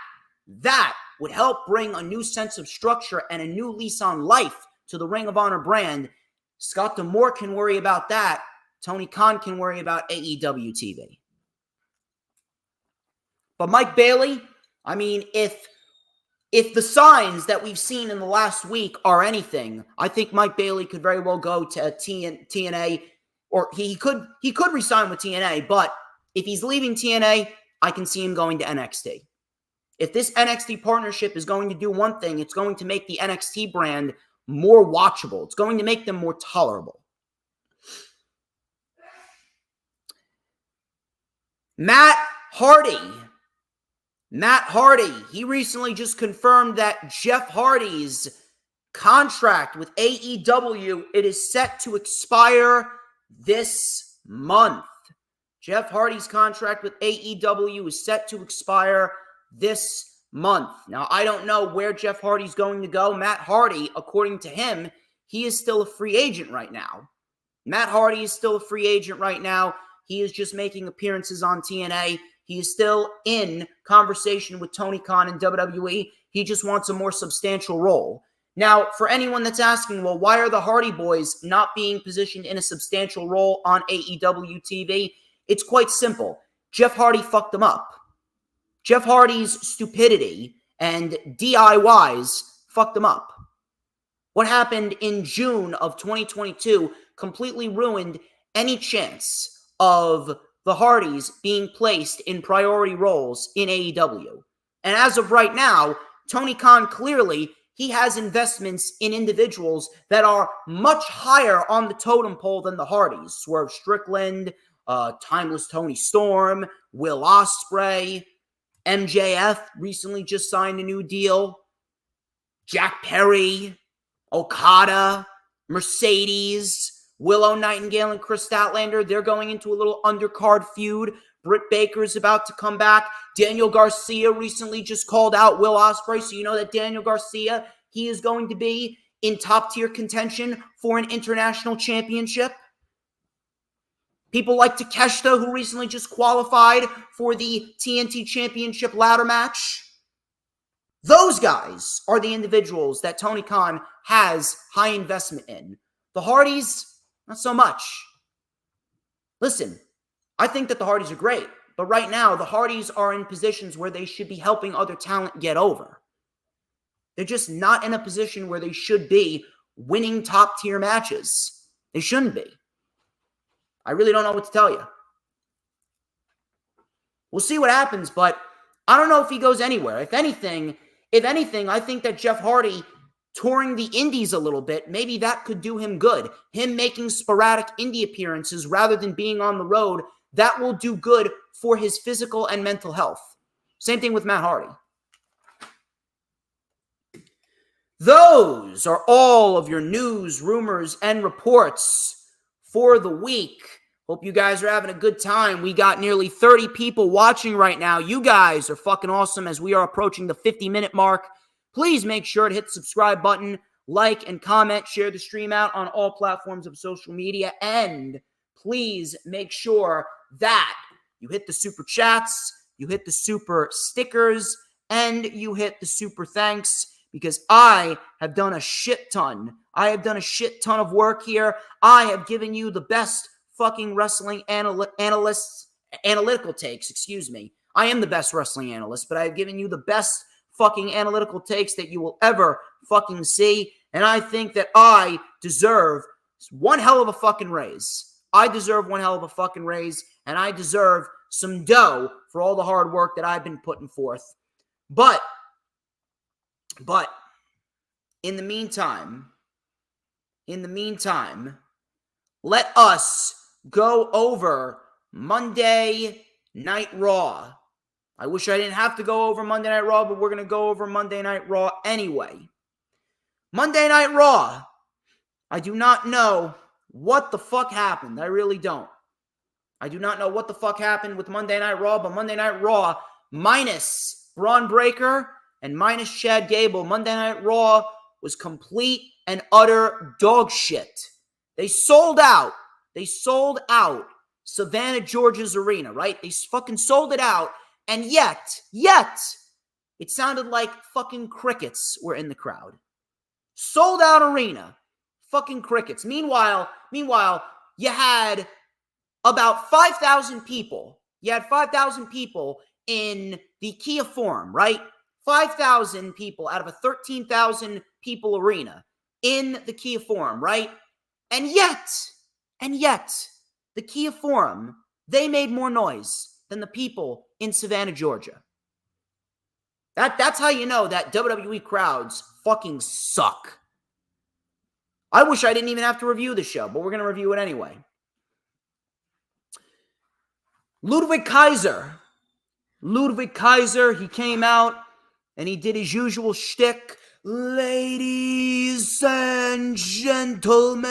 would help bring a new sense of structure and a new lease on life to the Ring of Honor brand. Scott D'Amore can worry about that. Tony Khan can worry about AEW TV. But Mike Bailey, I mean, if the signs that we've seen in the last week are anything, I think Mike Bailey could very well go to TNA, or he could resign with TNA, but if he's leaving TNA, I can see him going to NXT. If this NXT partnership is going to do one thing, it's going to make the NXT brand more watchable. It's going to make them more tolerable. Matt Hardy, he recently just confirmed that Jeff Hardy's contract with AEW, it is set to expire this month. Jeff Hardy's contract with AEW is set to expire this month. Now, I don't know where Jeff Hardy's going to go. Matt Hardy, according to him, he is still a free agent right now. Matt Hardy is still a free agent right now. He is just making appearances on TNA. He is still in conversation with Tony Khan and WWE. He just wants a more substantial role. Now, for anyone that's asking, well, why are the Hardy Boys not being positioned in a substantial role on AEW TV? It's quite simple. Jeff Hardy fucked them up. Jeff Hardy's stupidity and DIYs fucked them up. What happened in June of 2022 completely ruined any chance of the Hardys being placed in priority roles in AEW. And as of right now, Tony Khan clearly, he has investments in individuals that are much higher on the totem pole than the Hardys. Swerve Strickland, Timeless Tony Storm, Will Ospreay, MJF recently just signed a new deal. Jack Perry, Okada, Mercedes, Willow Nightingale and Chris Statlander, they're going into a little undercard feud. Britt Baker's about to come back. Daniel Garcia recently just called out Will Ospreay, so you know that Daniel Garcia, he is going to be in top-tier contention for an international championship. People like Takeshita, who recently just qualified for the TNT Championship ladder match. Those guys are the individuals that Tony Khan has high investment in. The Hardys, not so much. Listen, I think that the Hardys are great, but right now the Hardys are in positions where they should be helping other talent get over. They're just not in a position where they should be winning top-tier matches. They shouldn't be. I really don't know what to tell you. We'll see what happens, but I don't know if he goes anywhere. If anything, I think that Jeff Hardy touring the indies a little bit, maybe that could do him good. Him making sporadic indie appearances rather than being on the road, that will do good for his physical and mental health. Same thing with Matt Hardy. Those are all of your news, rumors, and reports for the week. Hope you guys are having a good time. We got nearly 30 people watching right now. You guys are fucking awesome as we are approaching the 50-minute mark. Please make sure to hit the subscribe button, like and comment, share the stream out on all platforms of social media, and please make sure that you hit the super chats, you hit the super stickers, and you hit the super thanks, because I have done a shit ton. I have done a shit ton of work here. I have given you the best fucking wrestling analytical takes, I am the best wrestling analyst, but I have given you the best fucking analytical takes that you will ever fucking see, and I think that I deserve one hell of a fucking raise. I deserve one hell of a fucking raise, and I deserve some dough for all the hard work that I've been putting forth. But in the meantime, let us go over Monday Night Raw. I wish I didn't have to go over Monday Night Raw, but we're going to go over Monday Night Raw anyway. Monday Night Raw. I do not know what the fuck happened. I really don't. I do not know what the fuck happened with Monday Night Raw, but Monday Night Raw, minus Braun Breaker and minus Chad Gable, Monday Night Raw was complete and utter dog shit. They sold out Savannah, Georgia's arena, right? They fucking sold it out, and yet, it sounded like fucking crickets were in the crowd. Sold out arena, fucking crickets. Meanwhile, you had about 5,000 people. You had 5,000 people in the Kia Forum, right? 5,000 people out of a 13,000 people arena in the Kia Forum, right? And yet, the Kia Forum, they made more noise than the people in Savannah, Georgia. That's how you know that WWE crowds fucking suck. I wish I didn't even have to review the show, but we're going to review it anyway. Ludwig Kaiser, he came out and he did his usual shtick. Ladies and gentlemen,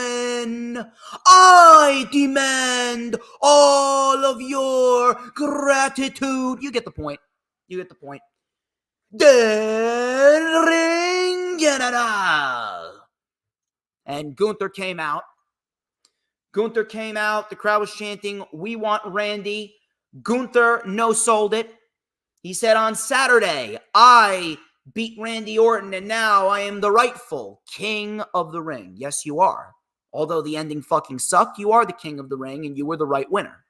I demand all of your gratitude. You get the point. The Ring General. And Gunther came out. The crowd was chanting, "We want Randy." Gunther no-sold it. He said, on Saturday, I beat Randy Orton, and now I am the rightful king of the ring. Yes, you are. Although the ending fucking sucked, you are the king of the ring, and you were the right winner.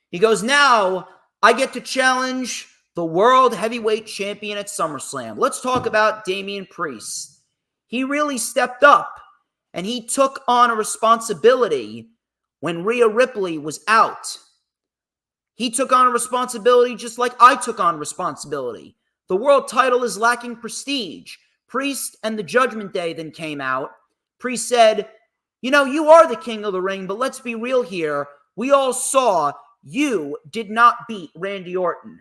He goes, now I get to challenge the World Heavyweight Champion at SummerSlam. Let's talk about Damian Priest. He really stepped up, and he took on a responsibility when Rhea Ripley was out. He took on a responsibility just like I took on responsibility. The world title is lacking prestige. Priest and the Judgment Day then came out. Priest said, you are the king of the ring, but let's be real here. We all saw you did not beat Randy Orton.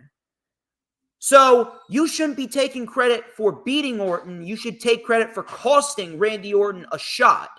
So you shouldn't be taking credit for beating Orton. You should take credit for costing Randy Orton a shot.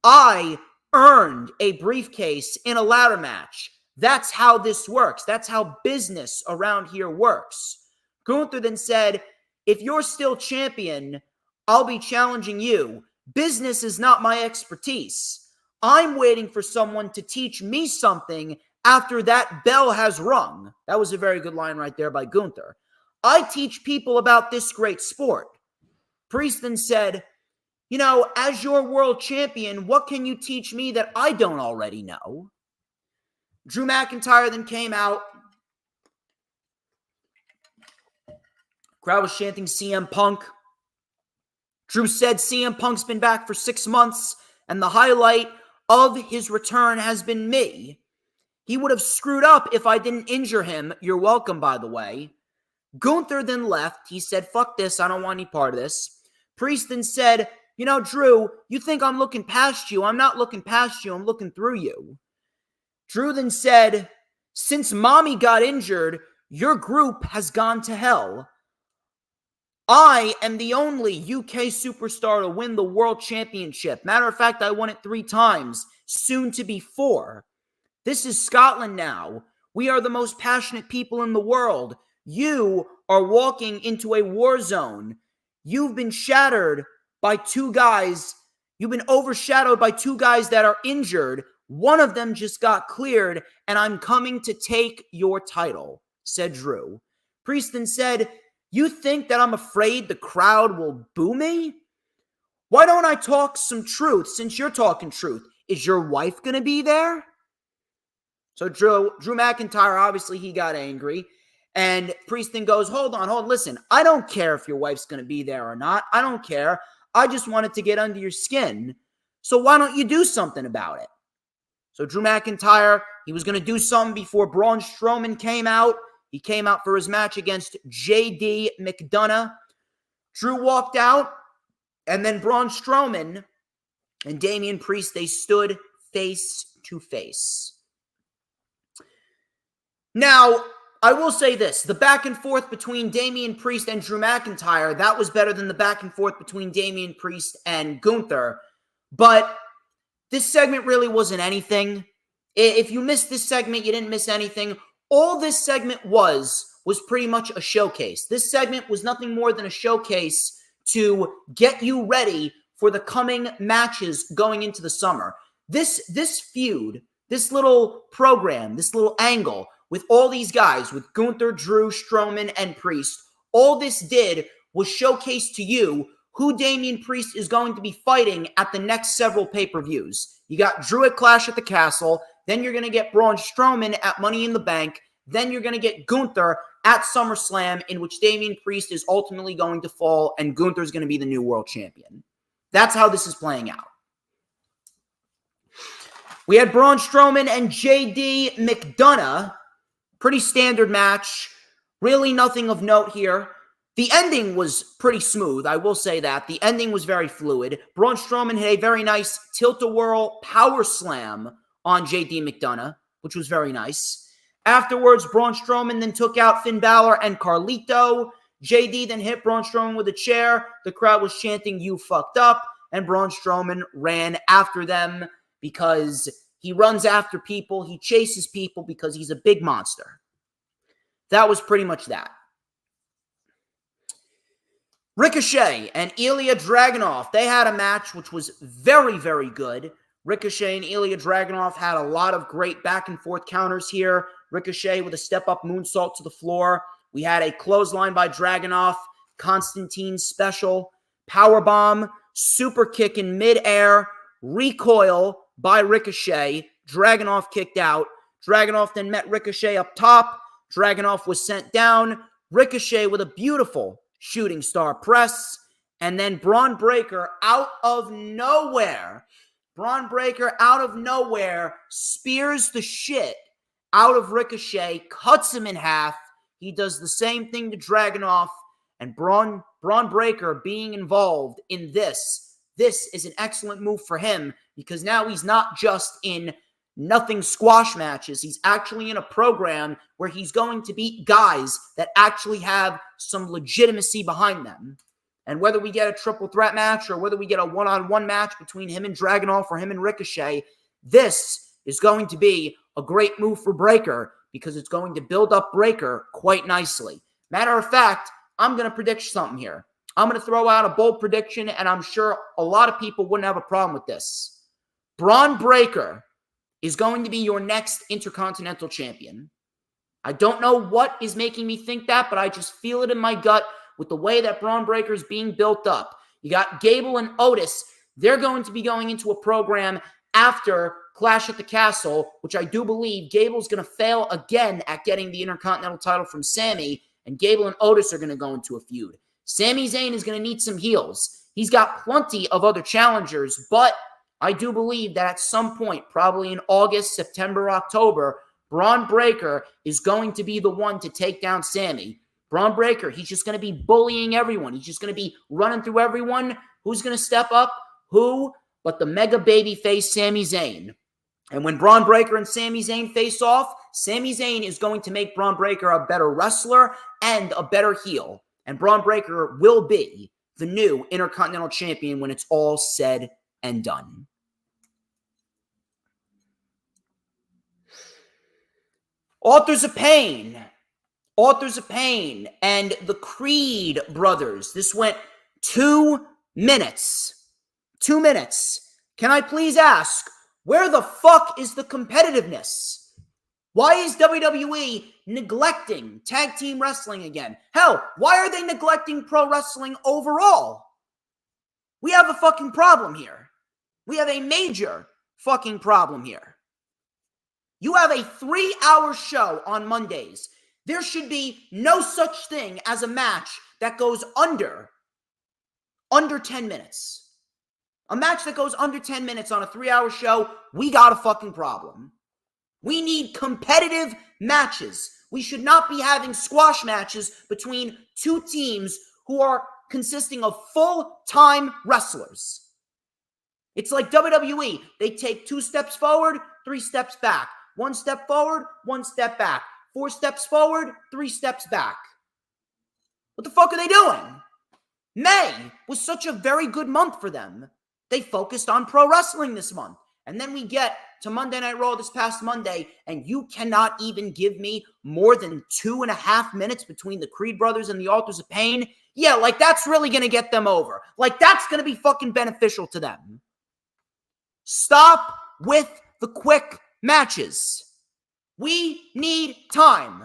I earned a briefcase in a ladder match. That's how this works. That's how business around here works. Gunther then said, if you're still champion, I'll be challenging you. Business is not my expertise. I'm waiting for someone to teach me something after that bell has rung. That was a very good line right there by Gunther. I teach people about this great sport. Priest then said, as your world champion, what can you teach me that I don't already know? Drew McIntyre then came out. Crowd was chanting CM Punk. Drew said CM Punk's been back for 6 months, and the highlight of his return has been me. He would have screwed up if I didn't injure him. You're welcome, by the way. Gunther then left. He said, fuck this. I don't want any part of this. Priest then said, Drew, you think I'm looking past you. I'm not looking past you. I'm looking through you. Drew then said, since mommy got injured, your group has gone to hell. I am the only UK superstar to win the world championship. Matter of fact, I won it 3 times, soon to be 4. This is Scotland now. We are the most passionate people in the world. You are walking into a war zone. You've been shattered by 2 guys. You've been overshadowed by 2 guys that are injured. One of them just got cleared, and I'm coming to take your title, said Drew. Priest then said, you think that I'm afraid the crowd will boo me? Why don't I talk some truth since you're talking truth? Is your wife going to be there? So Drew McIntyre, obviously he got angry. And Priest then goes, hold on, listen. I don't care if your wife's going to be there or not. I don't care. I just wanted to get under your skin. So why don't you do something about it? So Drew McIntyre, he was going to do something before Braun Strowman came out. He came out for his match against J.D. McDonough. Drew walked out, and then Braun Strowman and Damian Priest, they stood face to face. Now, I will say this. The back and forth between Damian Priest and Drew McIntyre, that was better than the back and forth between Damian Priest and Gunther. But this segment really wasn't anything. If you missed this segment, you didn't miss anything. All this segment was pretty much a showcase. This segment was nothing more than a showcase to get you ready for the coming matches going into the summer. This feud, this little program, this little angle with all these guys, with Gunther, Drew, Strowman, and Priest, all this did was showcase to you who Damian Priest is going to be fighting at the next several pay-per-views. You got Drew at Clash at the Castle. Then you're going to get Braun Strowman at Money in the Bank. Then you're going to get Gunther at SummerSlam, in which Damian Priest is ultimately going to fall, and Gunther's going to be the new world champion. That's how this is playing out. We had Braun Strowman and JD McDonough. Pretty standard match. Really nothing of note here. The ending was pretty smooth, I will say that. The ending was very fluid. Braun Strowman hit a very nice tilt-a-whirl power slam on JD McDonough, which was very nice. Afterwards, Braun Strowman then took out Finn Balor and Carlito. JD then hit Braun Strowman with a chair. The crowd was chanting, "You fucked up," and Braun Strowman ran after them because he runs after people. He chases people because he's a big monster. That was pretty much that. Ricochet and Ilya Dragunov, they had a match which was very, very good. Ricochet and Ilya Dragunov had a lot of great back-and-forth counters here. Ricochet with a step-up moonsault to the floor. We had a clothesline by Dragunov, Constantine special, powerbomb, super kick in midair, recoil by Ricochet. Dragunov kicked out. Dragunov then met Ricochet up top. Dragunov was sent down. Ricochet with a beautiful shooting star press. And then Braun Breaker out of nowhere. Braun Breaker out of nowhere spears the shit out of Ricochet, cuts him in half. He does the same thing to Dragunov. And Braun Breaker being involved in this is an excellent move for him, because now he's not just in nothing squash matches. He's actually in a program where he's going to beat guys that actually have some legitimacy behind them. And whether we get a triple threat match or whether we get a one-on-one match between him and Dragunov or him and Ricochet, this is going to be a great move for Breaker, because it's going to build up Breaker quite nicely. Matter of fact, I'm going to predict something here. I'm going to throw out a bold prediction, and I'm sure a lot of people wouldn't have a problem with this. Braun Breaker is going to be your next Intercontinental Champion. I don't know what is making me think that, but I just feel it in my gut with the way that Braun Breaker is being built up. You got Gable and Otis. They're going to be going into a program after Clash at the Castle, which I do believe Gable's going to fail again at getting the Intercontinental title from Sami, and Gable and Otis are going to go into a feud. Sami Zayn is going to need some heels. He's got plenty of other challengers, but I do believe that at some point, probably in August, September, October, Braun Breaker is going to be the one to take down Sami. Braun Breaker, he's just going to be bullying everyone. He's just going to be running through everyone. Who's going to step up? Who? But the mega baby face Sami Zayn. And when Braun Breaker and Sami Zayn face off, Sami Zayn is going to make Braun Breaker a better wrestler and a better heel. And Braun Breaker will be the new Intercontinental Champion when it's all said and done. Authors of Pain. Authors of Pain and the Creed brothers. This went 2 minutes. 2 minutes. Can I please ask, where the fuck is the competitiveness? Why is WWE neglecting tag team wrestling again? Hell, why are they neglecting pro wrestling overall? We have a fucking problem here. We have a major fucking problem here. You have a 3-hour show on Mondays. There should be no such thing as a match that goes under 10 minutes. A match that goes under 10 minutes on a 3-hour show, we got a fucking problem. We need competitive matches. We should not be having squash matches between two teams who are consisting of full-time wrestlers. It's like WWE. They take 2 steps forward, 3 steps back. 1 step forward, 1 step back. 4 steps forward, 3 steps back. What the fuck are they doing? May was such a very good month for them. They focused on pro wrestling this month. And then we get to Monday Night Raw this past Monday, and you cannot even give me more than 2.5 minutes between the Creed brothers and the Authors of Pain. Yeah, like that's really going to get them over. Like that's going to be fucking beneficial to them. Stop with the quick matches. We need time.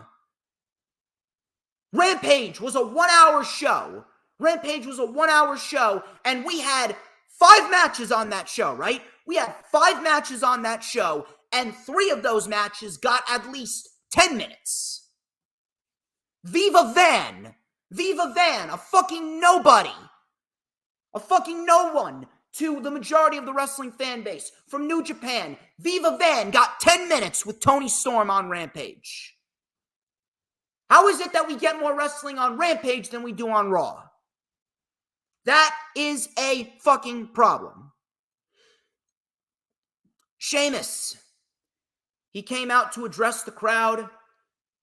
Rampage was a 1-hour show. Rampage was a 1-hour show, and we had 5 matches on that show, right? We had 5 matches on that show, and 3 of those matches got at least 10 minutes. Viva Van, a fucking nobody, a fucking no one to the majority of the wrestling fan base from New Japan. Viva Van got 10 minutes with Toni Storm on Rampage. How is it that we get more wrestling on Rampage than we do on Raw? That is a fucking problem. Sheamus, he came out to address the crowd.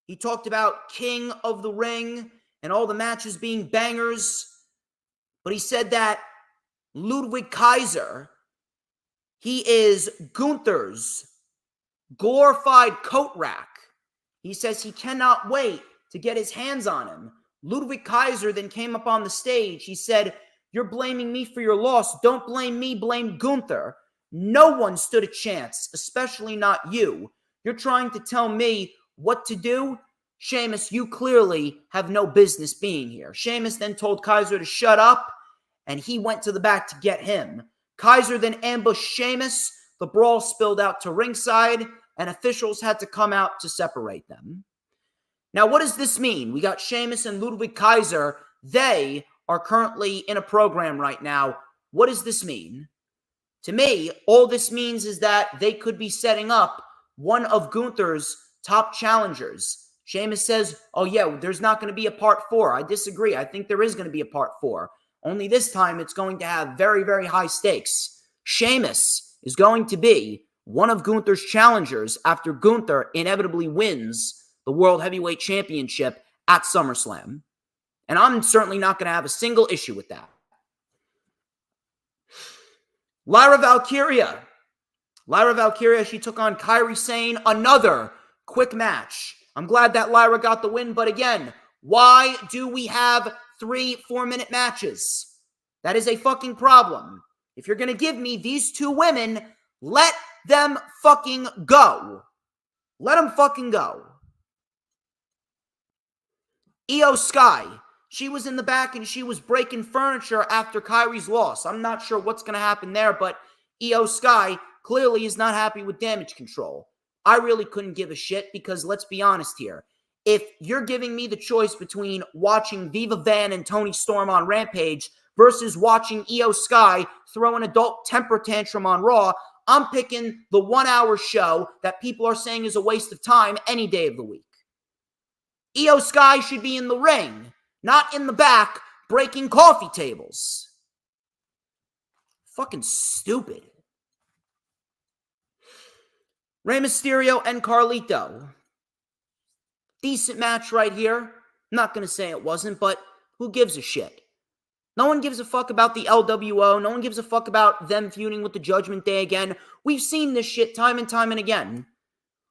He talked about King of the Ring and all the matches being bangers. But he said that Ludwig Kaiser, he is Gunther's glorified coat rack. He says he cannot wait to get his hands on him. Ludwig Kaiser then came up on the stage. He said, "You're blaming me for your loss. Don't blame me, blame Gunther. No one stood a chance, especially not you. You're trying to tell me what to do? Sheamus, you clearly have no business being here." Sheamus then told Kaiser to shut up, and he went to the back to get him. Kaiser then ambushed Sheamus. The brawl spilled out to ringside, and officials had to come out to separate them. Now, what does this mean? We got Sheamus and Ludwig Kaiser. They are currently in a program right now. What does this mean? To me, all this means is that they could be setting up one of Gunther's top challengers. Sheamus says, "Oh yeah, there's not going to be a part 4. I disagree. I think there is going to be a part 4. Only this time it's going to have very, very high stakes. Sheamus is going to be one of Gunther's challengers after Gunther inevitably wins the World Heavyweight Championship at SummerSlam. And I'm certainly not going to have a single issue with that. Lyra Valkyria, she took on Kairi Sane, another quick match. I'm glad that Lyra got the win, but again, why do we have 3 4-minute matches? That is a fucking problem. If you're going to give me these 2 women, let them fucking go. Let them fucking go. Io Sky, she was in the back and she was breaking furniture after Kairi's loss. I'm not sure what's going to happen there, but Io Sky clearly is not happy with Damage Control. I really couldn't give a shit because let's be honest here. If you're giving me the choice between watching Viva Van and Toni Storm on Rampage versus watching Io Sky throw an adult temper tantrum on Raw, I'm picking the 1-hour show that people are saying is a waste of time any day of the week. Io Sky should be in the ring, not in the back breaking coffee tables. Fucking stupid. Rey Mysterio and Carlito. Decent match right here. I'm not going to say it wasn't, but who gives a shit? No one gives a fuck about the LWO. No one gives a fuck about them feuding with the Judgment Day again. We've seen this shit time and time and again.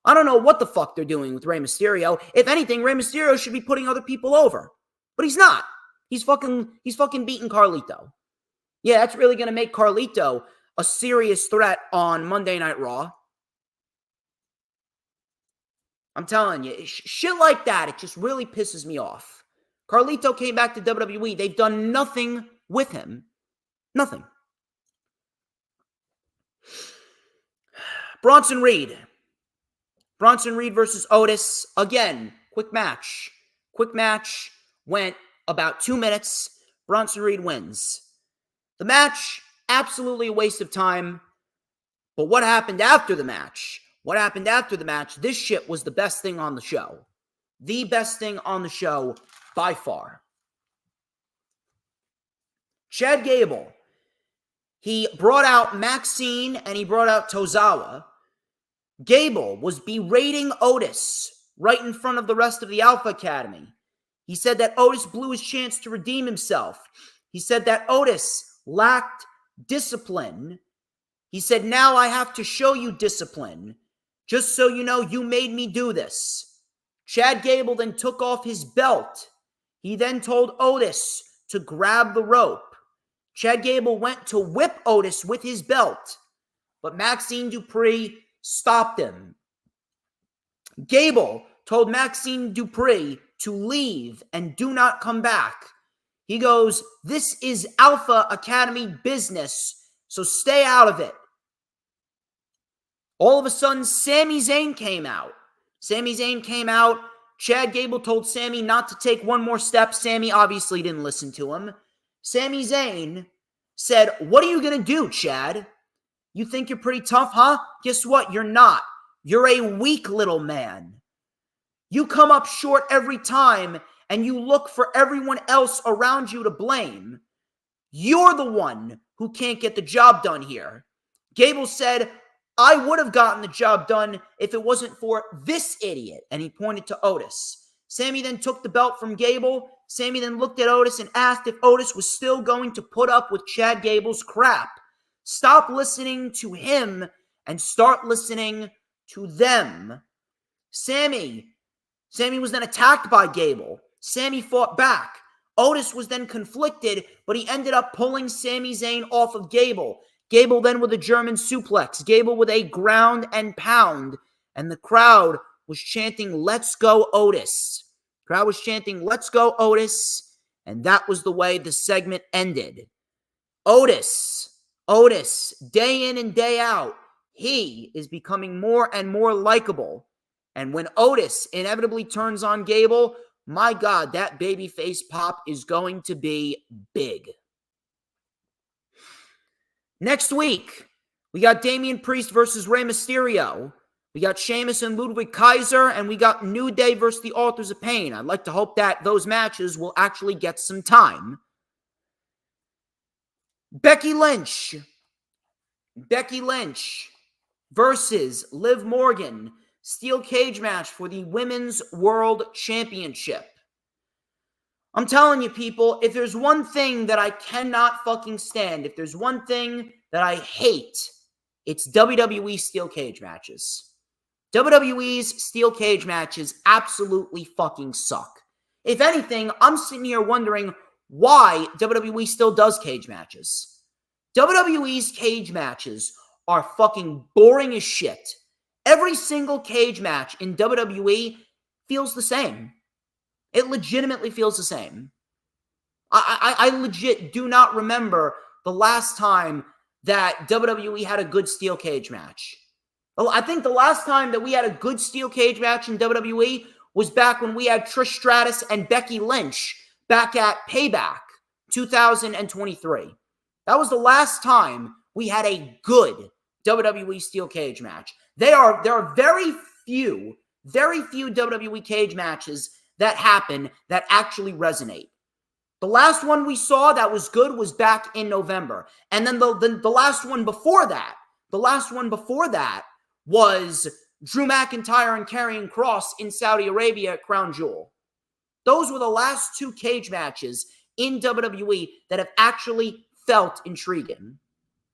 I don't know what the fuck they're doing with Rey Mysterio. If anything, Rey Mysterio should be putting other people over. But he's not. He's fucking beating Carlito. Yeah, that's really going to make Carlito a serious threat on Monday Night Raw. I'm telling you, shit like that, it just really pisses me off. Carlito came back to WWE. They've done nothing with him. Nothing. Bronson Reed. Bronson Reed versus Otis. Again, quick match. Quick match. Went about 2 minutes. Bronson Reed wins. The match, absolutely a waste of time. But what happened after the match? What happened after the match? This shit was the best thing on the show. The best thing on the show by far. Chad Gable. He brought out Maxine and he brought out Tozawa. Gable was berating Otis right in front of the rest of the Alpha Academy. He said that Otis blew his chance to redeem himself. He said that Otis lacked discipline. He said, now I have to show you discipline. Just so you know, you made me do this. Chad Gable then took off his belt. He then told Otis to grab the rope. Chad Gable went to whip Otis with his belt, but Maxine Dupree stopped him. Gable told Maxine Dupree to leave and do not come back. He goes, this is Alpha Academy business, so stay out of it. All of a sudden, Sami Zayn came out. Chad Gable told Sami not to take one more step. Sami obviously didn't listen to him. Sami Zayn said, "What are you going to do, Chad? You think you're pretty tough, huh? Guess what? You're not. You're a weak little man. You come up short every time, and you look for everyone else around you to blame. You're the one who can't get the job done here." Gable said, "I would have gotten the job done if it wasn't for this idiot." And he pointed to Otis. Sami then took the belt from Gable. Sami then looked at Otis and asked if Otis was still going to put up with Chad Gable's crap. Stop listening to him and start listening to them. Sami was then attacked by Gable. Sami fought back. Otis was then conflicted, but he ended up pulling Sami Zayn off of Gable. Gable then with a German suplex. Gable with a ground and pound. And the crowd was chanting, "Let's go, Otis." Crowd was chanting, "Let's go, Otis." And that was the way the segment ended. Otis, day in and day out, he is becoming more and more likable. And when Otis inevitably turns on Gable, my God, that babyface pop is going to be big. Next week, we got Damian Priest versus Rey Mysterio. We got Sheamus and Ludwig Kaiser, and we got New Day versus the Authors of Pain. I'd like to hope that those matches will actually get some time. Becky Lynch versus Liv Morgan. Steel cage match for the Women's World Championship. I'm telling you, people, if there's one thing that I cannot fucking stand, if there's one thing that I hate, it's WWE steel cage matches. WWE's steel cage matches absolutely fucking suck. If anything, I'm sitting here wondering why WWE still does cage matches. WWE's cage matches are fucking boring as shit. Every single cage match in WWE feels the same. It legitimately feels the same. I legit do not remember the last time that WWE had a good steel cage match. I think the last time that we had a good steel cage match in WWE was back when we had Trish Stratus and Becky Lynch back at Payback 2023. That was the last time we had a good WWE steel cage match. There are very few WWE cage matches that happen that actually resonate. The last one we saw that was good was back in November. And then the last one before that was Drew McIntyre and Karrion Kross in Saudi Arabia at Crown Jewel. Those were the last two cage matches in WWE that have actually felt intriguing.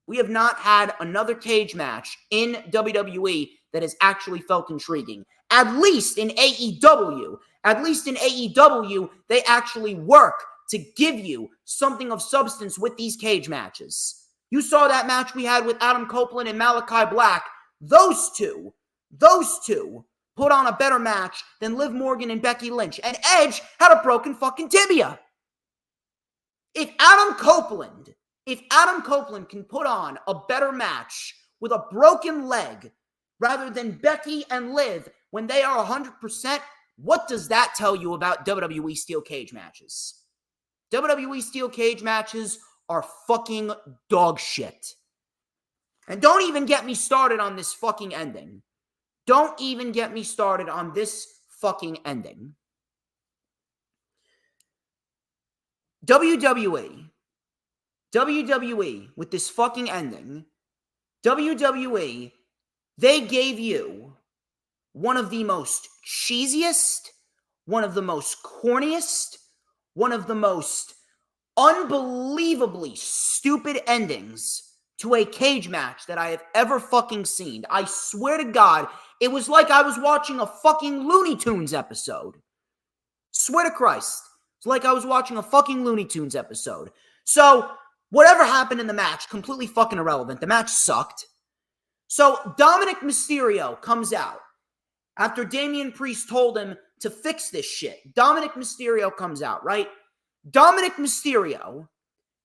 We have not had another cage match in WWE that has actually felt intriguing. At least in AEW. At least in AEW, they actually work to give you something of substance with these cage matches. You saw that match we had with Adam Copeland and Malachi Black. Those two put on a better match than Liv Morgan and Becky Lynch. And Edge had a broken fucking tibia. If Adam Copeland can put on a better match with a broken leg rather than Becky and Liv when they are 100%, what does that tell you about WWE steel cage matches? WWE steel cage matches are fucking dog shit. And don't even get me started on this fucking ending. Don't even get me started on this fucking ending. WWE, with this fucking ending, WWE, they gave you one of the most cheesiest, one of the most corniest, one of the most unbelievably stupid endings to a cage match that I have ever fucking seen. I swear to God, it was like I was watching a fucking Looney Tunes episode. Swear to Christ. It's like I was watching a fucking Looney Tunes episode. So, whatever happened in the match, completely fucking irrelevant. The match sucked. So, Dominic Mysterio comes out after Damian Priest told him to fix this shit. Dominic Mysterio comes out, right? Dominic Mysterio,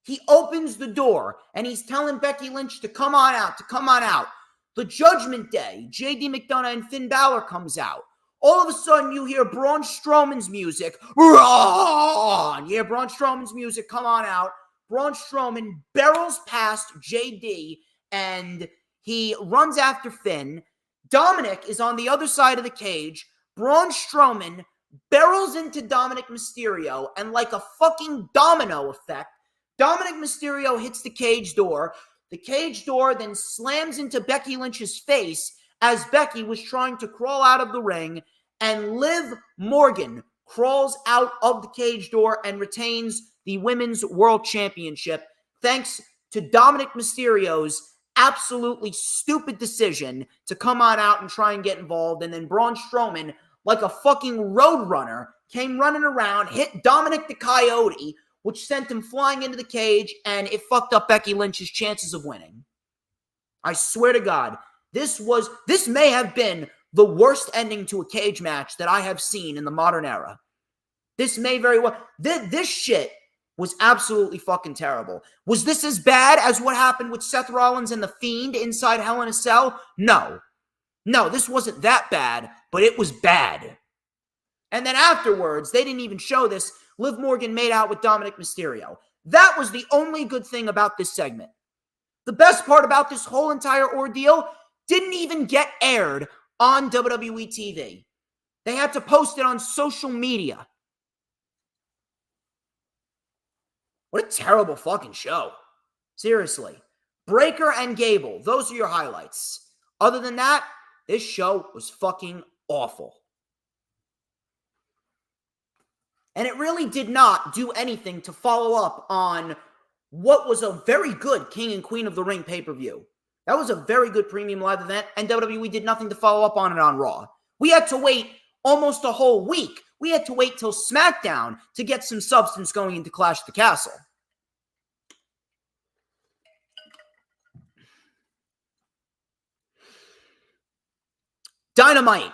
he opens the door and he's telling Becky Lynch to come on out, The Judgment Day, JD McDonough and Finn Balor comes out. All of a sudden, you hear Braun Strowman's music. You hear Braun Strowman's music come on out. Braun Strowman barrels past JD, and he runs after Finn. Dominic is on the other side of the cage. Braun Strowman barrels into Dominic Mysterio, and like a fucking domino effect, Dominic Mysterio hits the cage door. The cage door then slams into Becky Lynch's face as Becky was trying to crawl out of the ring, and Liv Morgan crawls out of the cage door and retains the Women's World Championship thanks to Dominic Mysterio's absolutely stupid decision to come on out and try and get involved. And then Braun Strowman, like a fucking roadrunner, came running around, hit Dominic the Coyote, which sent him flying into the cage, and it fucked up Becky Lynch's chances of winning. I swear to God, this may have been the worst ending to a cage match that I have seen in the modern era. This may very well, this shit was absolutely fucking terrible. Was this as bad as what happened with Seth Rollins and The Fiend inside Hell in a Cell? No, this wasn't that bad, but it was bad. And then afterwards, they didn't even show this, Liv Morgan made out with Dominic Mysterio. That was the only good thing about this segment. The best part about this whole entire ordeal didn't even get aired on WWE TV. They had to post it on social media. What a terrible fucking show. Seriously. Breakker and Gable, those are your highlights. Other than that, this show was fucking awful. And it really did not do anything to follow up on what was a very good King and Queen of the Ring pay-per-view. That was a very good premium live event, and WWE did nothing to follow up on it on Raw. We had to wait almost a whole week. We had to wait till SmackDown to get some substance going into Clash at the Castle. Dynamite.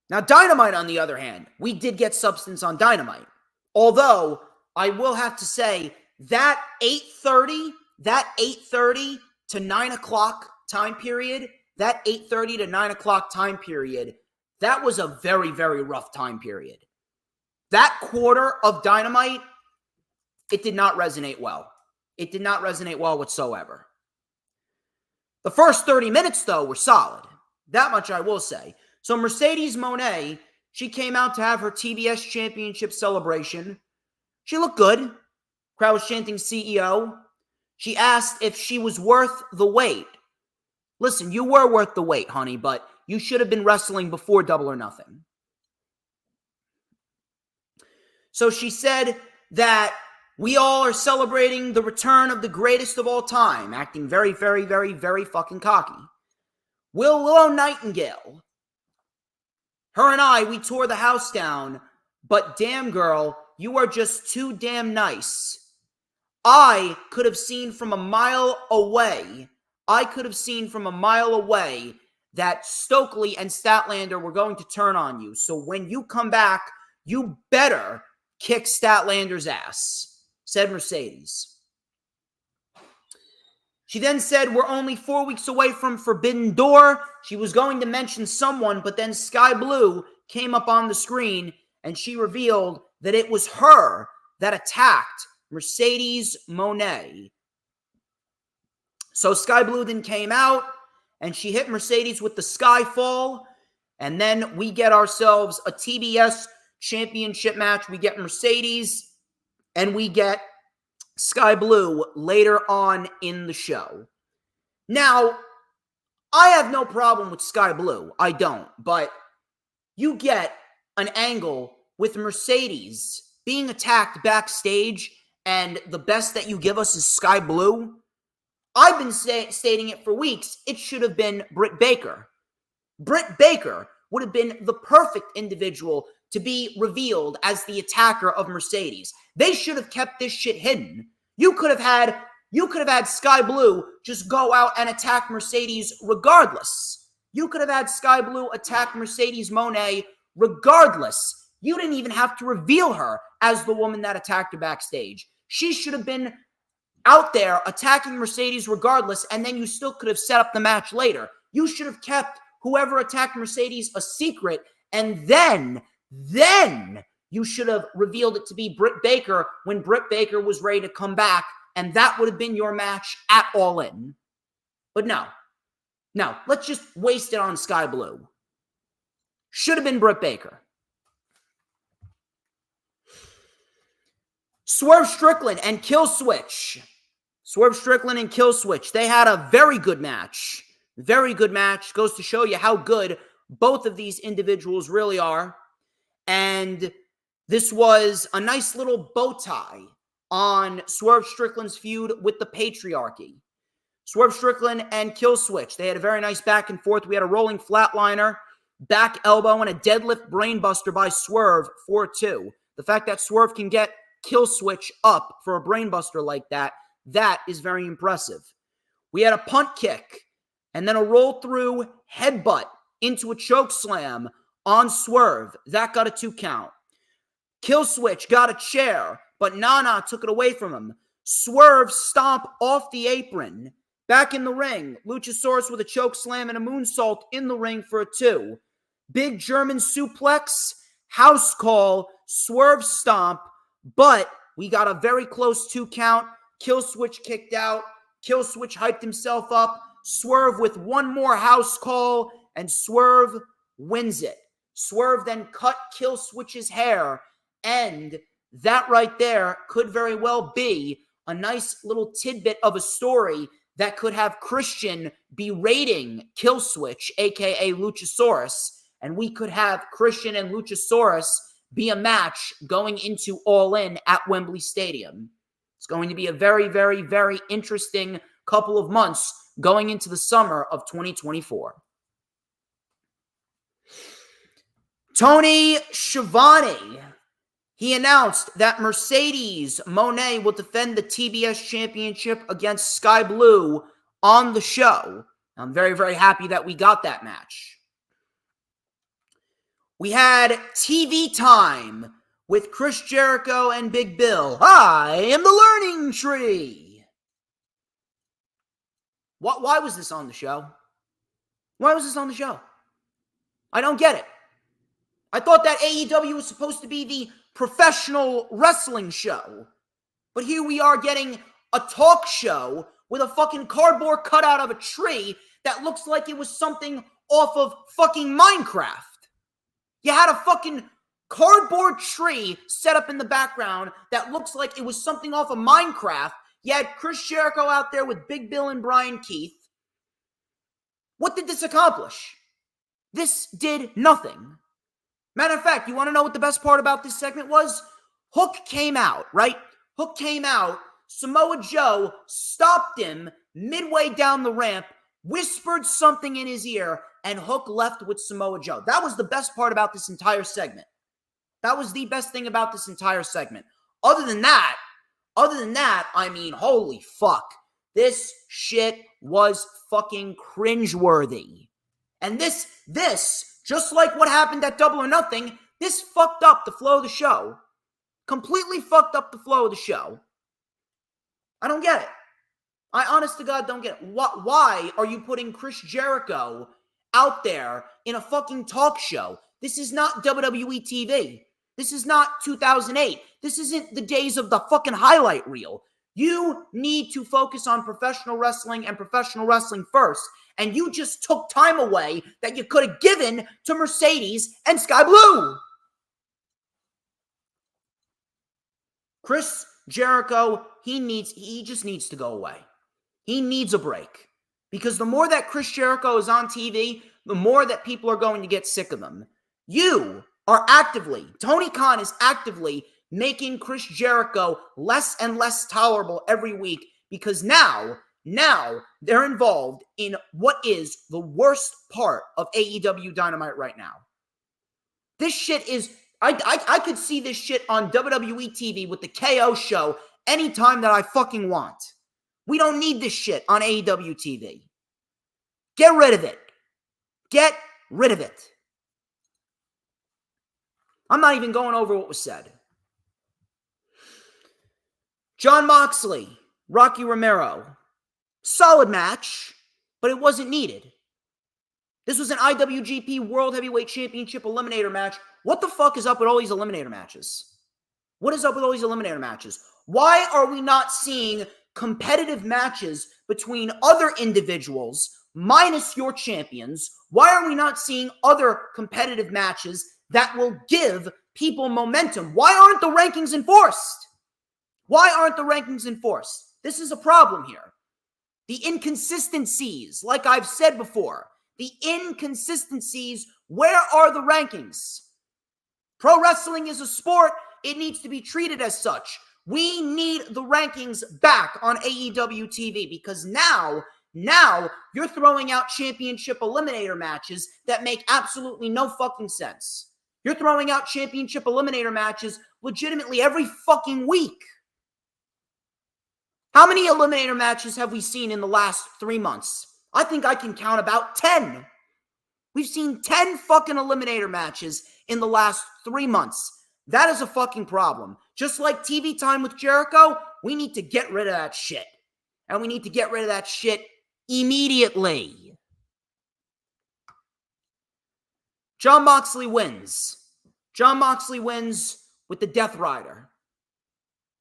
Now, Dynamite, on the other hand, we did get substance on Dynamite. Although, I will have to say, that 8:30 to 9 o'clock time period, that was a very, very rough time period. That quarter of Dynamite, it did not resonate well. It did not resonate well whatsoever. The first 30 minutes, though, were solid. That much I will say. So Mercedes Moné, she came out to have her TBS Championship celebration. She looked good. Crowd was chanting CEO. She asked if she was worth the wait. Listen, you were worth the wait, honey, but you should have been wrestling before Double or Nothing. So she said that we all are celebrating the return of the greatest of all time, acting very, very, very, very fucking cocky. Willow Nightingale. Her and I, we tore the house down, but damn girl, you are just too damn nice. I could have seen from a mile away that Stokely and Statlander were going to turn on you. So when you come back, you better kick Statlander's ass, said Mercedes. She then said, we're only 4 weeks away from Forbidden Door. She was going to mention someone, but then Sky Blue came up on the screen and she revealed that it was her that attacked Mercedes Moné. So Sky Blue then came out and she hit Mercedes with the Skyfall. And then we get ourselves a TBS championship match. We get Mercedes and we get Sky Blue later on in the show. Now, I have no problem with Sky Blue. I don't. But you get an angle with Mercedes being attacked backstage and the best that you give us is Sky Blue. I've been stating it for weeks. It should have been Britt Baker. Britt Baker would have been the perfect individual to be revealed as the attacker of Mercedes. They should have kept this shit hidden. You could have had Sky Blue just go out and attack Mercedes regardless. You could have had Sky Blue attack Mercedes Moné regardless. You didn't even have to reveal her as the woman that attacked her backstage. She should have been out there attacking Mercedes regardless, and then you still could have set up the match later. You should have kept whoever attacked Mercedes a secret, and then you should have revealed it to be Britt Baker when Britt Baker was ready to come back, and that would have been your match at All In. But no, let's just waste it on Sky Blue. Should have been Britt Baker. Swerve Strickland and Killswitch. They had a very good match. Very good match. Goes to show you how good both of these individuals really are. And this was a nice little bow tie on Swerve Strickland's feud with the Patriarchy. Swerve Strickland and Killswitch. They had a very nice back and forth. We had a rolling flatliner, back elbow, and a deadlift brainbuster by Swerve for 2. The fact that Swerve can get Killswitch up for a brainbuster like that is very impressive. We had a punt kick and then a roll through headbutt into a choke slam on Swerve. That got a 2 count. Killswitch got a chair, but Nana took it away from him. Swerve stomp off the apron. Back in the ring, Luchasaurus with a choke slam and a moonsault in the ring for a 2. Big German suplex, house call, Swerve stomp, but we got a very close 2 count. Killswitch kicked out. Killswitch hyped himself up. Swerve with one more house call, and Swerve wins it. Swerve then cut Killswitch's hair, and that right there could very well be a nice little tidbit of a story that could have Christian berating Killswitch, aka Luchasaurus, and we could have Christian and Luchasaurus be a match going into All In at Wembley Stadium. It's going to be a very, very, very interesting couple of months going into the summer of 2024. Tony Schiavone, he announced that Mercedes Moné will defend the TBS Championship against Sky Blue on the show. I'm very, very happy that we got that match. We had TV time with Chris Jericho and Big Bill. I am the learning tree. Why was this on the show? Why was this on the show? I don't get it. I thought that AEW was supposed to be the professional wrestling show. But here we are getting a talk show with a fucking cardboard cutout of a tree that looks like it was something off of fucking Minecraft. You had a fucking cardboard tree set up in the background that looks like it was something off of Minecraft. You had Chris Jericho out there with Big Bill and Brian Keith. What did this accomplish? This did nothing. Matter of fact, you want to know what the best part about this segment was? Hook came out, right? Hook came out. Samoa Joe stopped him midway down the ramp, whispered something in his ear, and Hook left with Samoa Joe. That was the best part about this entire segment. That was the best thing about this entire segment. Other than that, I mean, holy fuck. This shit was fucking cringeworthy. And this, just like what happened at Double or Nothing, this fucked up the flow of the show. Completely fucked up the flow of the show. I don't get it. I honest to God don't get it. Why are you putting Chris Jericho out there in a fucking talk show? This is not WWE TV. This is not 2008. This isn't the days of the fucking highlight reel. You need to focus on professional wrestling and professional wrestling first. And you just took time away that you could have given to Mercedes and Sky Blue. Chris Jericho, he just needs to go away. He needs a break. Because the more that Chris Jericho is on TV, the more that people are going to get sick of him. Tony Khan is actively making Chris Jericho less and less tolerable every week because now they're involved in what is the worst part of AEW Dynamite right now. This shit is, I could see this shit on WWE TV with the KO show anytime that I fucking want. We don't need this shit on AEW TV. Get rid of it. Get rid of it. I'm not even going over what was said. Jon Moxley Rocky Romero. Solid match, but it wasn't needed. This was an IWGP World Heavyweight Championship Eliminator match. What the fuck is up with all these Eliminator matches? What is up with all these Eliminator matches? Why are we not seeing competitive matches between other individuals minus your champions? Why are we not seeing other competitive matches that will give people momentum? Why aren't the rankings enforced? Why aren't the rankings enforced? This is a problem here. The inconsistencies, like I've said before, the inconsistencies, where are the rankings? Pro wrestling is a sport. It needs to be treated as such. We need the rankings back on AEW TV because now you're throwing out championship eliminator matches that make absolutely no fucking sense. You're throwing out championship eliminator matches legitimately every fucking week. How many eliminator matches have we seen in the last 3 months? I think I can count about 10. We've seen 10 fucking eliminator matches in the last 3 months. That is a fucking problem. Just like TV time with Jericho, we need to get rid of that shit. And we need to get rid of that shit immediately. Jon Moxley wins. Jon Moxley wins with the Death Rider.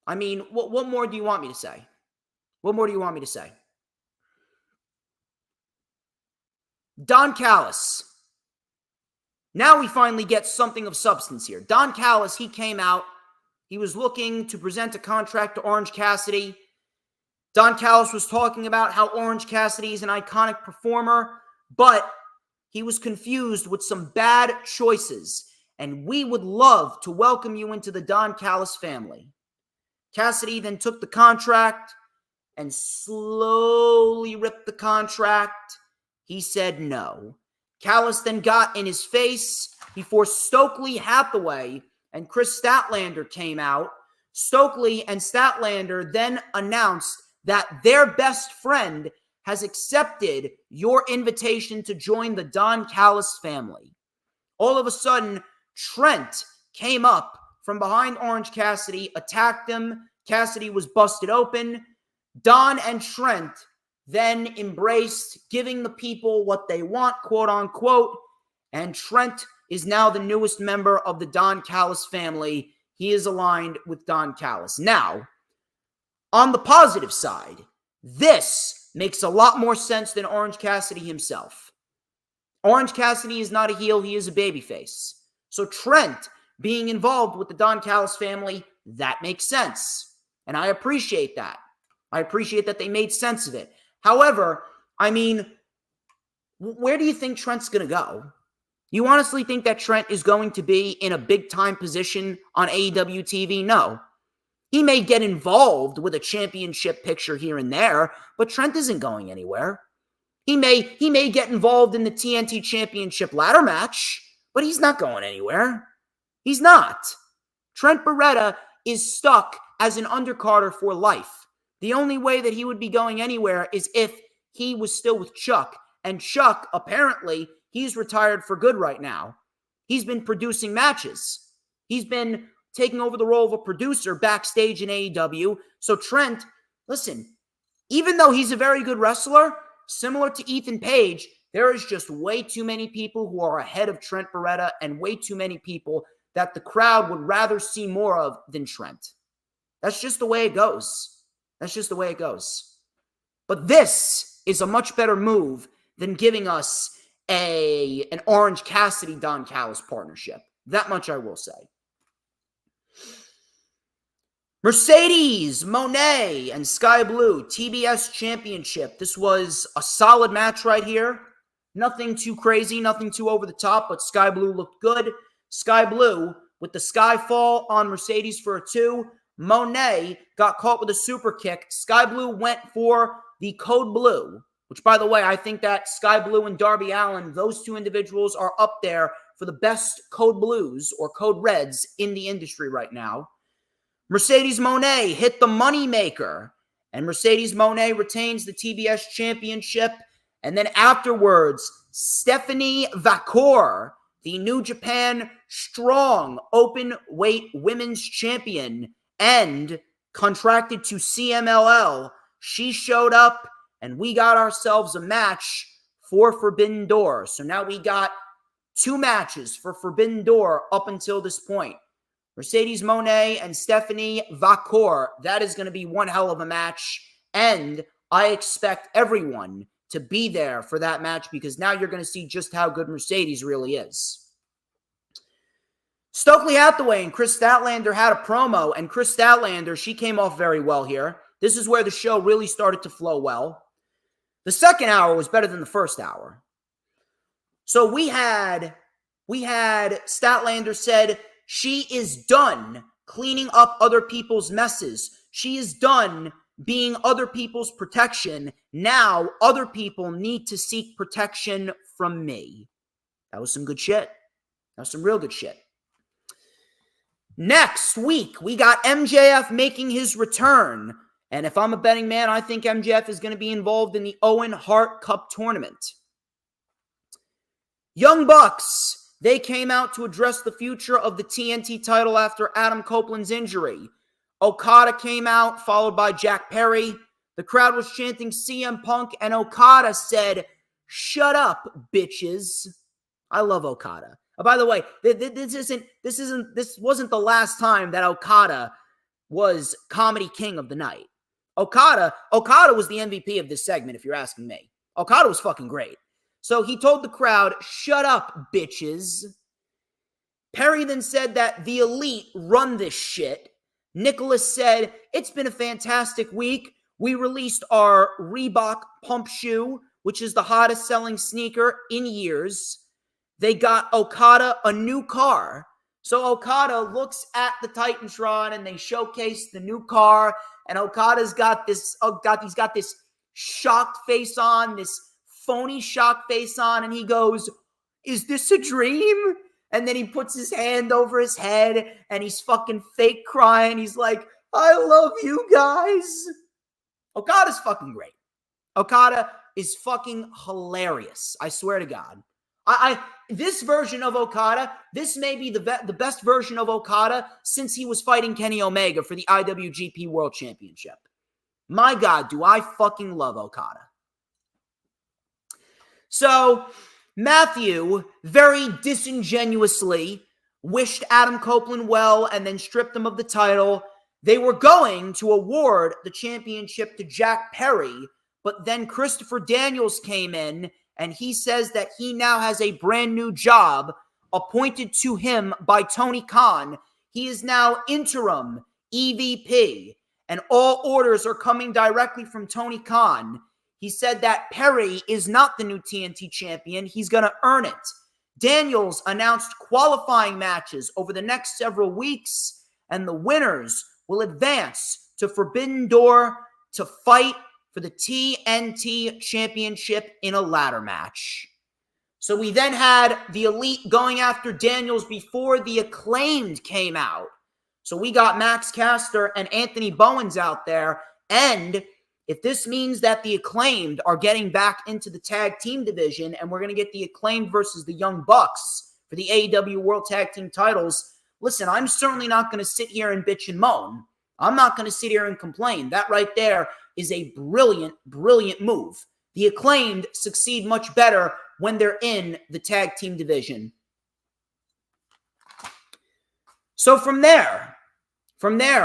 I mean, what more do you want me to say? What more do you want me to say? Don Callis. Now we finally get something of substance here. Don Callis, he came out. He was looking to present a contract to Orange Cassidy. Don Callis was talking about how Orange Cassidy is an iconic performer, but he was confused with some bad choices, and we would love to welcome you into the Don Callis family. Cassidy then took the contract and slowly ripped the contract. He said no. Callis then got in his face before Stokely Hathaway and Chris Statlander came out. Stokely and Statlander then announced that their best friend has accepted your invitation to join the Don Callis family. All of a sudden, Trent came up from behind Orange Cassidy, attacked him. Cassidy was busted open. Don and Trent then embraced, giving the people what they want, quote unquote. And Trent is now the newest member of the Don Callis family. He is aligned with Don Callis. Now, on the positive side, this makes a lot more sense than Orange Cassidy himself. Orange Cassidy is not a heel, he is a babyface. So Trent being involved with the Don Callis family, that makes sense. And I appreciate that. I appreciate that they made sense of it. However, I mean, where do you think Trent's going to go? You honestly think that Trent is going to be in a big-time position on AEW TV? No. He may get involved with a championship picture here and there, but Trent isn't going anywhere. He may get involved in the TNT Championship ladder match, but he's not going anywhere. He's not. Trent Beretta is stuck as an undercarder for life. The only way that he would be going anywhere is if he was still with Chuck. And Chuck, apparently, he's retired for good right now. He's been producing matches. He's been taking over the role of a producer backstage in AEW. So Trent, listen, even though he's a very good wrestler, similar to Ethan Page, there is just way too many people who are ahead of Trent Beretta and way too many people that the crowd would rather see more of than Trent. That's just the way it goes. That's just the way it goes. But this is a much better move than giving us an Orange Cassidy-Don Callis partnership. That much I will say. Mercedes Moné and Sky Blue TBS Championship. This was a solid match right here. Nothing too crazy, nothing too over the top, but Sky Blue looked good. Sky Blue with the Skyfall on Mercedes for a 2. Moné got caught with a super kick. Sky Blue went for the Code Blue, which, by the way, I think that Sky Blue and Darby Allin, those two individuals are up there for the best Code Blues or Code Reds in the industry right now. Mercedes Moné hit the Moneymaker, and Mercedes Moné retains the TBS Championship. And then afterwards, Stephanie Vacour, the New Japan Strong Open Weight Women's Champion, and contracted to CMLL, She showed up, and we got ourselves a match for Forbidden Door. So now we got 2 matches for Forbidden Door up until this point. Mercedes Moné and Stephanie Vacour. That is going to be one hell of a match. And I expect everyone to be there for that match because now you're going to see just how good Mercedes really is. Stokely Hathaway and Chris Statlander had a promo, and Chris Statlander, she came off very well here. This is where the show really started to flow well. The second hour was better than the first hour. So we had Statlander said she is done cleaning up other people's messes. She is done being other people's protection. Now other people need to seek protection from me. That was some good shit. That was some real good shit. Next week, we got MJF making his return. And if I'm a betting man, I think MJF is going to be involved in the Owen Hart Cup tournament. Young Bucks, they came out to address the future of the TNT title after Adam Copeland's injury. Okada came out, followed by Jack Perry. The crowd was chanting CM Punk, and Okada said, "Shut up, bitches." I love Okada. By the way, this wasn't the last time that Okada was comedy king of the night. Okada was the MVP of this segment, if you're asking me. Okada was fucking great. So he told the crowd, "Shut up, bitches." Perry then said that the Elite run this shit. Nicholas said, "It's been a fantastic week. We released our Reebok pump shoe, which is the hottest selling sneaker in years. They got Okada a new car." So Okada looks at the Titantron and they showcase the new car. And Okada's got this, he's got this shocked face on, this phony shocked face on. And he goes, "Is this a dream?" And then he puts his hand over his head and he's fucking fake crying. He's like, "I love you guys." Okada's fucking great. Okada is fucking hilarious. I swear to God. This version of Okada, this may be the best version of Okada since he was fighting Kenny Omega for the IWGP World Championship. My God, do I fucking love Okada. So, Matthew very disingenuously wished Adam Copeland well and then stripped him of the title. They were going to award the championship to Jack Perry, but then Christopher Daniels came in and he says that he now has a brand new job appointed to him by Tony Khan. He is now interim EVP, and all orders are coming directly from Tony Khan. He said that Perry is not the new TNT champion. He's going to earn it. Daniels announced qualifying matches over the next several weeks, and the winners will advance to Forbidden Door to fight for the TNT Championship in a ladder match. So we then had the Elite going after Daniels before the Acclaimed came out. So we got Max Caster and Anthony Bowens out there. And if this means that the Acclaimed are getting back into the tag team division and we're going to get the Acclaimed versus the Young Bucks for the AEW World Tag Team titles, listen, I'm certainly not going to sit here and bitch and moan. I'm not going to sit here and complain. That right there is a brilliant, brilliant move. The Acclaimed succeed much better when they're in the tag team division. So from there,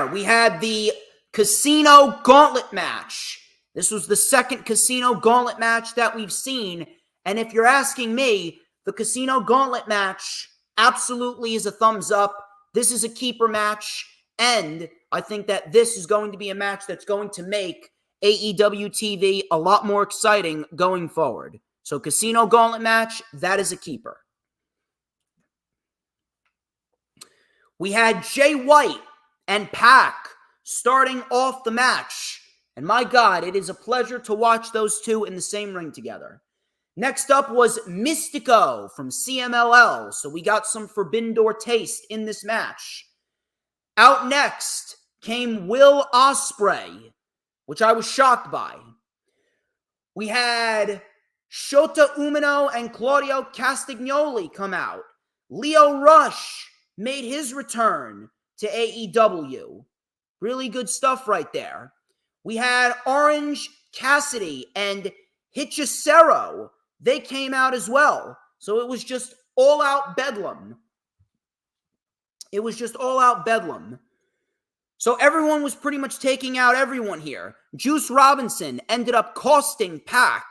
we had the Casino Gauntlet match. This was the second Casino Gauntlet match that we've seen. And if you're asking me, the Casino Gauntlet match absolutely is a thumbs up. This is a keeper match. And I think that this is going to be a match that's going to make AEW TV a lot more exciting going forward. So Casino Gauntlet match, that is a keeper. We had Jay White and Pac starting off the match. And my God, it is a pleasure to watch those two in the same ring together. Next up was Mystico from CMLL. So we got some Forbidden Door taste in this match. Out next came Will Ospreay, which I was shocked by. We had Shota Umino and Claudio Castagnoli come out. Lio Rush made his return to AEW. Really good stuff right there. We had Orange Cassidy and Hechicero. They came out as well. So it was just all out bedlam. It was just all out bedlam. So everyone was pretty much taking out everyone here. Juice Robinson ended up costing Pac.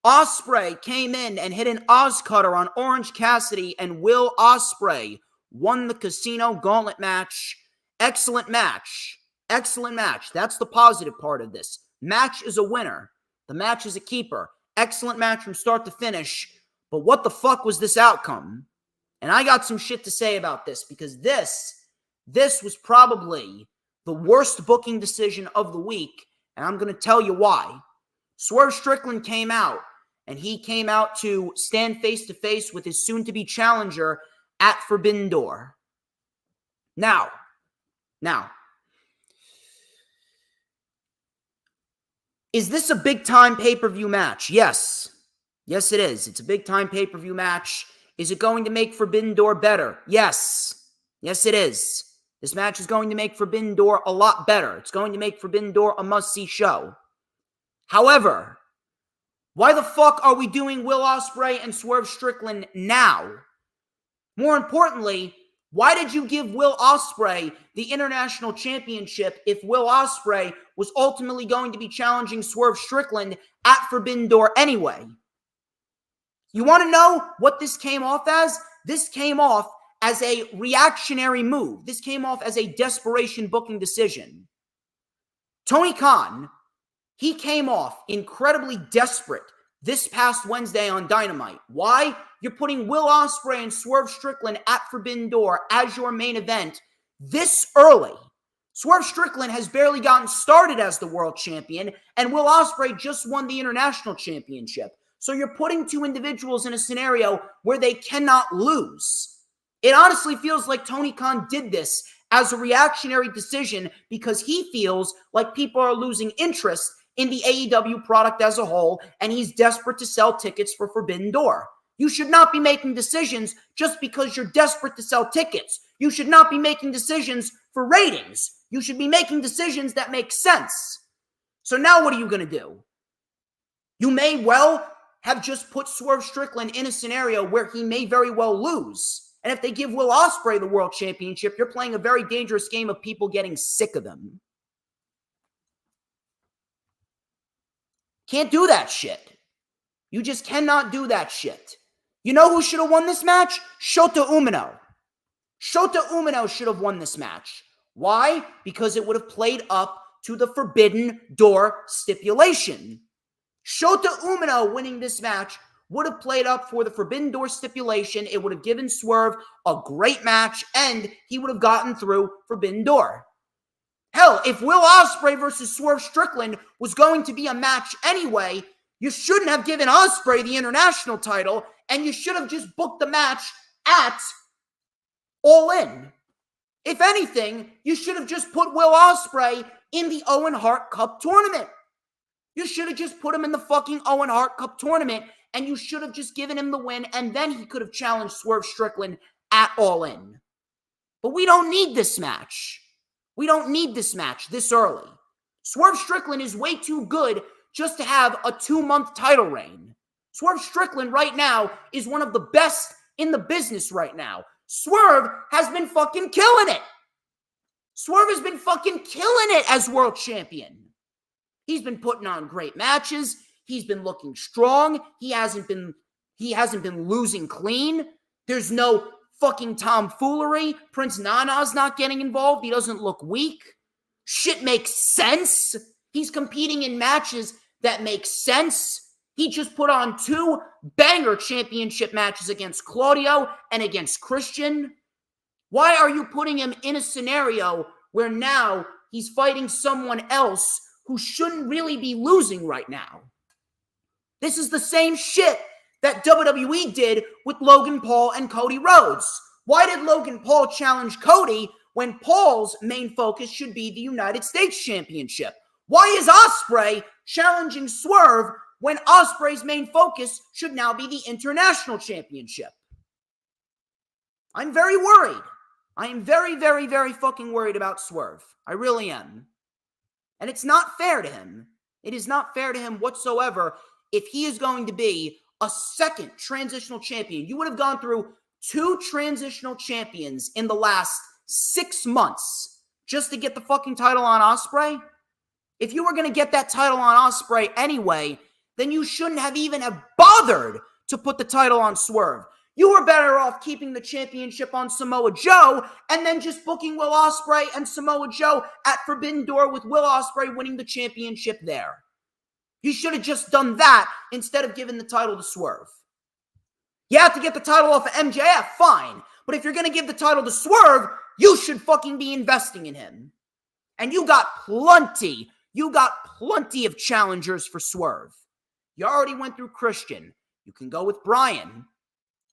Ospreay came in and hit an Oz cutter on Orange Cassidy, and Will Ospreay won the Casino Gauntlet match. Excellent match. Excellent match. That's the positive part of this. Match is a winner. The match is a keeper. Excellent match from start to finish. But what the fuck was this outcome? And I got some shit to say about this, because this was probably the worst booking decision of the week, and I'm going to tell you why. Swerve Strickland came out, and he came out to stand face-to-face with his soon-to-be challenger at Forbidden Door. Now, is this a big-time pay-per-view match? Yes. Yes, it is. It's a big-time pay-per-view match. Is it going to make Forbidden Door better? Yes. Yes, it is. This match is going to make Forbidden Door a lot better. It's going to make Forbidden Door a must-see show. However, why the fuck are we doing Will Ospreay and Swerve Strickland now? More importantly, why did you give Will Ospreay the International Championship if Will Ospreay was ultimately going to be challenging Swerve Strickland at Forbidden Door anyway? You want to know what this came off as? This came off as a reactionary move. This came off as a desperation booking decision. Tony Khan, he came off incredibly desperate this past Wednesday on Dynamite. Why? You're putting Will Ospreay and Swerve Strickland at Forbidden Door as your main event this early. Swerve Strickland has barely gotten started as the world champion, and Will Ospreay just won the international championship. So you're putting two individuals in a scenario where they cannot lose. It honestly feels like Tony Khan did this as a reactionary decision because he feels like people are losing interest in the AEW product as a whole, and he's desperate to sell tickets for Forbidden Door. You should not be making decisions just because you're desperate to sell tickets. You should not be making decisions for ratings. You should be making decisions that make sense. So now what are you going to do? You may well have just put Swerve Strickland in a scenario where he may very well lose. And if they give Will Ospreay the world championship, you're playing a very dangerous game of people getting sick of him. Can't do that shit. You just cannot do that shit. You know who should have won this match? Shota Umino. Shota Umino should have won this match. Why? Because it would have played up to the Forbidden Door stipulation. Shota Umino winning this match would have played up for the Forbidden Door stipulation. It would have given Swerve a great match, and he would have gotten through Forbidden Door. Hell, if Will Ospreay versus Swerve Strickland was going to be a match anyway, you shouldn't have given Ospreay the international title, and you should have just booked the match at All In. If anything, you should have just put Will Ospreay in the Owen Hart Cup tournament. You should have just put him in the fucking Owen Hart Cup tournament, and you should have just given him the win, and then he could have challenged Swerve Strickland at All In. But we don't need this match. We don't need this match this early. Swerve Strickland is way too good just to have a 2-month title reign. Swerve Strickland right now is one of the best in the business right now. Swerve has been fucking killing it. Swerve has been fucking killing it as world champion. He's been putting on great matches. He's been looking strong. He hasn't been losing clean. There's no fucking tomfoolery. Prince Nana's not getting involved. He doesn't look weak. Shit makes sense. He's competing in matches that make sense. He just put on 2 banger championship matches against Claudio and against Christian. Why are you putting him in a scenario where now he's fighting someone else who shouldn't really be losing right now? This is the same shit that WWE did with Logan Paul and Cody Rhodes. Why did Logan Paul challenge Cody when Paul's main focus should be the United States Championship? Why is Ospreay challenging Swerve when Ospreay's main focus should now be the International Championship? I'm very worried. I am very, very, very fucking worried about Swerve. I really am. And it's not fair to him. It is not fair to him whatsoever if he is going to be a second transitional champion. You would have gone through 2 transitional champions in the last 6 months just to get the fucking title on Ospreay. If you were going to get that title on Ospreay anyway, then you shouldn't have even have bothered to put the title on Swerve. You were better off keeping the championship on Samoa Joe and then just booking Will Ospreay and Samoa Joe at Forbidden Door with Will Ospreay winning the championship there. You should have just done that instead of giving the title to Swerve. You have to get the title off of MJF, fine. But if you're going to give the title to Swerve, you should fucking be investing in him. And you got plenty of challengers for Swerve. You already went through Christian. You can go with Bryan.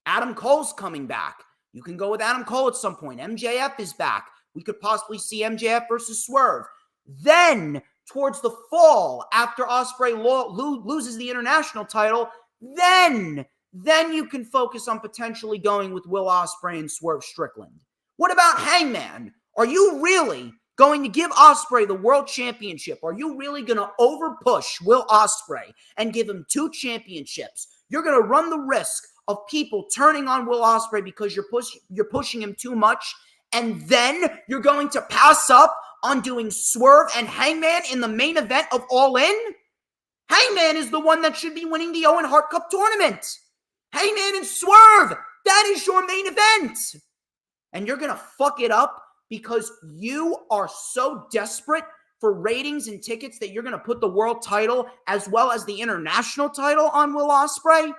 Adam Cole's coming back. You can go with Adam Cole at some point. MJF is back. We could possibly see MJF versus Swerve. Then, towards the fall, after Ospreay loses the international title, then you can focus on potentially going with Will Ospreay and Swerve Strickland. What about Hangman? Are you really going to give Ospreay the world championship? Are you really going to overpush Will Ospreay and give him 2 championships? You're going to run the risk of people turning on Will Ospreay because you're pushing him too much, and then you're going to pass up on doing Swerve and Hangman in the main event of All In? Hangman is the one that should be winning the Owen Hart Cup tournament. Hangman and Swerve, that is your main event. And you're going to fuck it up because you are so desperate for ratings and tickets that you're going to put the world title as well as the international title on Will Ospreay?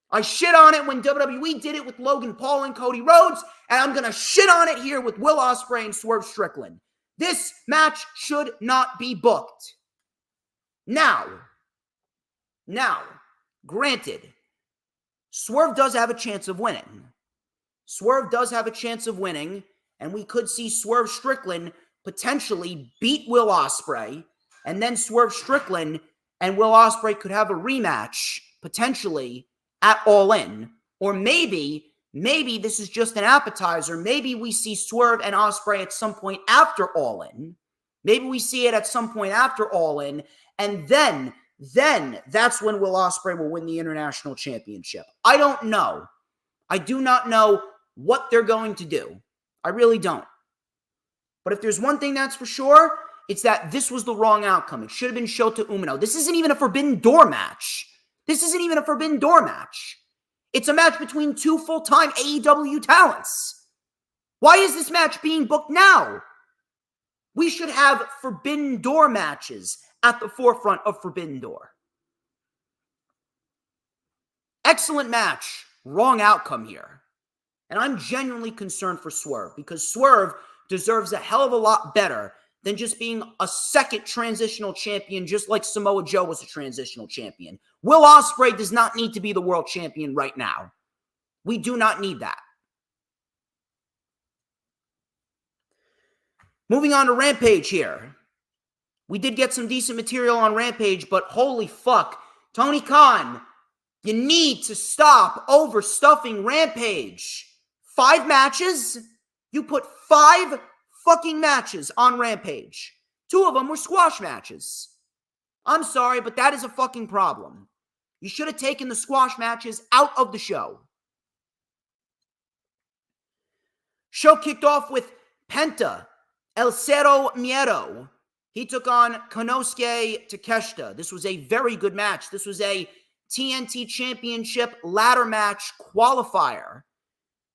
I shit on it when WWE did it with Logan Paul and Cody Rhodes, and I'm going to shit on it here with Will Ospreay and Swerve Strickland. This match should not be booked. Now, granted, Swerve does have a chance of winning. Swerve does have a chance of winning, and we could see Swerve Strickland potentially beat Will Ospreay, and then Swerve Strickland and Will Ospreay could have a rematch, potentially, at All In. Or maybe this is just an appetizer. Maybe we see Swerve and Ospreay at some point after All In. Maybe we see it at some point after All In, and then that's when Will Ospreay will win the international championship. I don't know. I do not know what they're going to do. I really don't. But if there's one thing that's for sure, it's that this was the wrong outcome. It should have been Shota Umino. This isn't even a Forbidden Door match. It's a match between 2 full-time AEW talents. Why is this match being booked now? We should have Forbidden Door matches at the forefront of Forbidden Door. Excellent match. Wrong outcome here. And I'm genuinely concerned for Swerve because Swerve deserves a hell of a lot better than just being a second transitional champion, just like Samoa Joe was a transitional champion. Will Ospreay does not need to be the world champion right now. We do not need that. Moving on to Rampage here. We did get some decent material on Rampage, but holy fuck, Tony Khan, you need to stop overstuffing Rampage. 5 matches? You put 5 fucking matches on Rampage. 2 of them were squash matches. I'm sorry, but that is a fucking problem. You should have taken the squash matches out of the show. Show kicked off with Penta, El Cero Miedo. He took on Konosuke Takeshita. This was a very good match. This was a TNT Championship ladder match qualifier.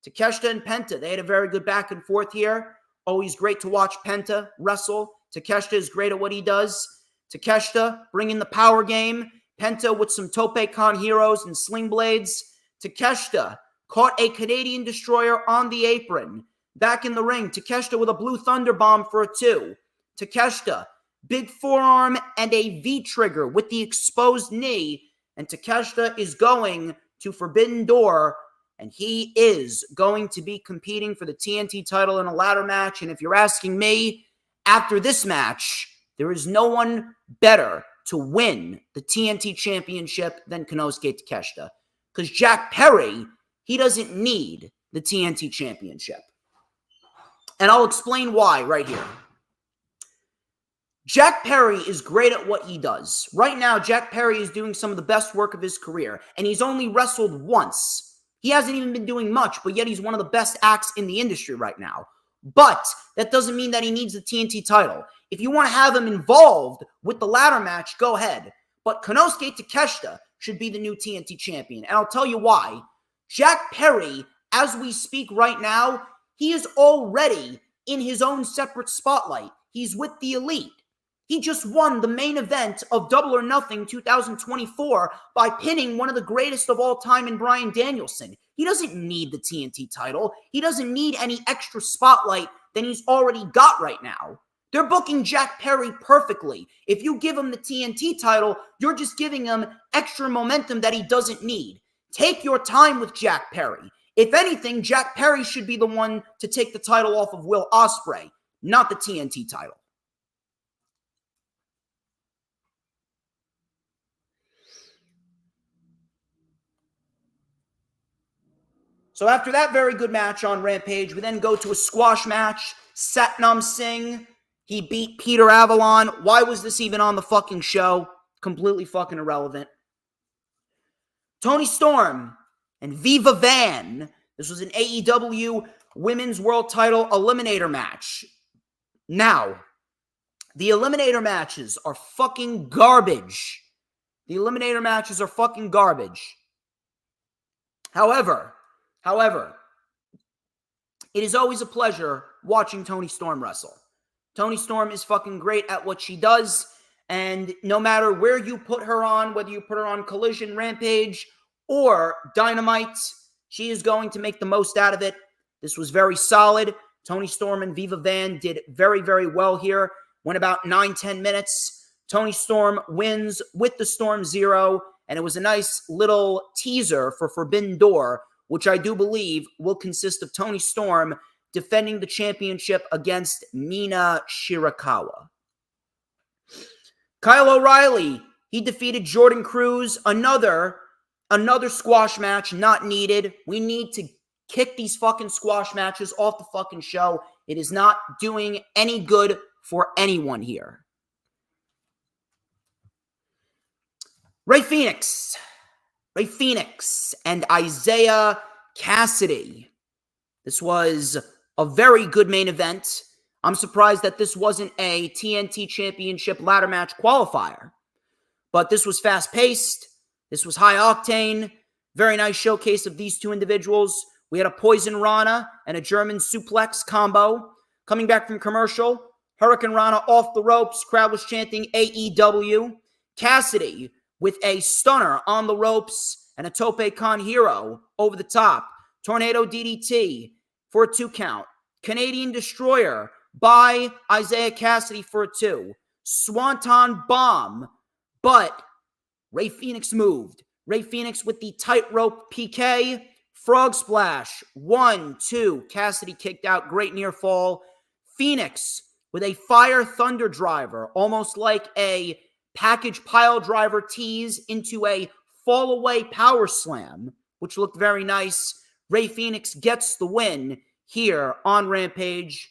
Takeshita and Penta, they had a very good back and forth here. Always great to watch Penta wrestle. Takeshita is great at what he does. Takeshita bringing the power game. Penta with some Tope Con heroes and sling blades. Takeshita caught a Canadian Destroyer on the apron. Back in the ring, Takeshita with a Blue Thunder Bomb for a 2. Takeshita, big forearm and a V-trigger with the exposed knee. And Takeshita is going to Forbidden Door, and he is going to be competing for the TNT title in a ladder match. And if you're asking me, after this match, there is no one better to win the TNT championship than Konosuke Takeshita. Because Jack Perry, he doesn't need the TNT championship. And I'll explain why right here. Jack Perry is great at what he does. Right now, Jack Perry is doing some of the best work of his career, and he's only wrestled once. He hasn't even been doing much, but yet he's one of the best acts in the industry right now. But that doesn't mean that he needs the TNT title. If you want to have him involved with the ladder match, go ahead. But Konosuke Takeshita should be the new TNT champion, and I'll tell you why. Jack Perry, as we speak right now, he is already in his own separate spotlight. He's with the Elite. He just won the main event of Double or Nothing 2024 by pinning one of the greatest of all time in Bryan Danielson. He doesn't need the TNT title. He doesn't need any extra spotlight than he's already got right now. They're booking Jack Perry perfectly. If you give him the TNT title, you're just giving him extra momentum that he doesn't need. Take your time with Jack Perry. If anything, Jack Perry should be the one to take the title off of Will Ospreay, not the TNT title. So after that very good match on Rampage, we then go to a squash match. Satnam Singh, he beat Peter Avalon. Why was this even on the fucking show? Completely fucking irrelevant. Toni Storm and Viva Van. This was an AEW Women's World Title Eliminator match. Now, the Eliminator matches are fucking garbage. The Eliminator matches are fucking garbage. However, it is always a pleasure watching Toni Storm wrestle. Toni Storm is fucking great at what she does, and no matter where you put her on, whether you put her on Collision, Rampage, or Dynamite, she is going to make the most out of it. This was very solid. Toni Storm and Viva Van did very, very well here. Went about 9-10 minutes. Toni Storm wins with the Storm Zero, and it was a nice little teaser for Forbidden Door, which I do believe will consist of Toni Storm defending the championship against Mina Shirakawa. Kyle O'Reilly, he defeated Jordan Cruz. Another squash match, not needed. We need to kick these fucking squash matches off the fucking show. It is not doing any good for anyone here. Ray Phoenix and Isaiah Cassidy. This was a very good main event. I'm surprised that this wasn't a TNT Championship ladder match qualifier. But this was fast-paced. This was high-octane. Very nice showcase of these two individuals. We had a Poison Rana and a German suplex combo. Coming back from commercial, Hurricane Rana off the ropes. Crowd was chanting AEW. Cassidy with a stunner on the ropes and a Tope Con Hero over the top. Tornado DDT for a 2 count. Canadian Destroyer by Isaiah Cassidy for a 2. Swanton Bomb, but Ray Phoenix moved. Ray Phoenix with the tightrope PK. Frog Splash. 1, 2. Cassidy kicked out. Great near fall. Phoenix with a Fire Thunder Driver, almost like a package pile driver tease into a fall away power slam, which looked very nice. Ray Phoenix gets the win here on Rampage.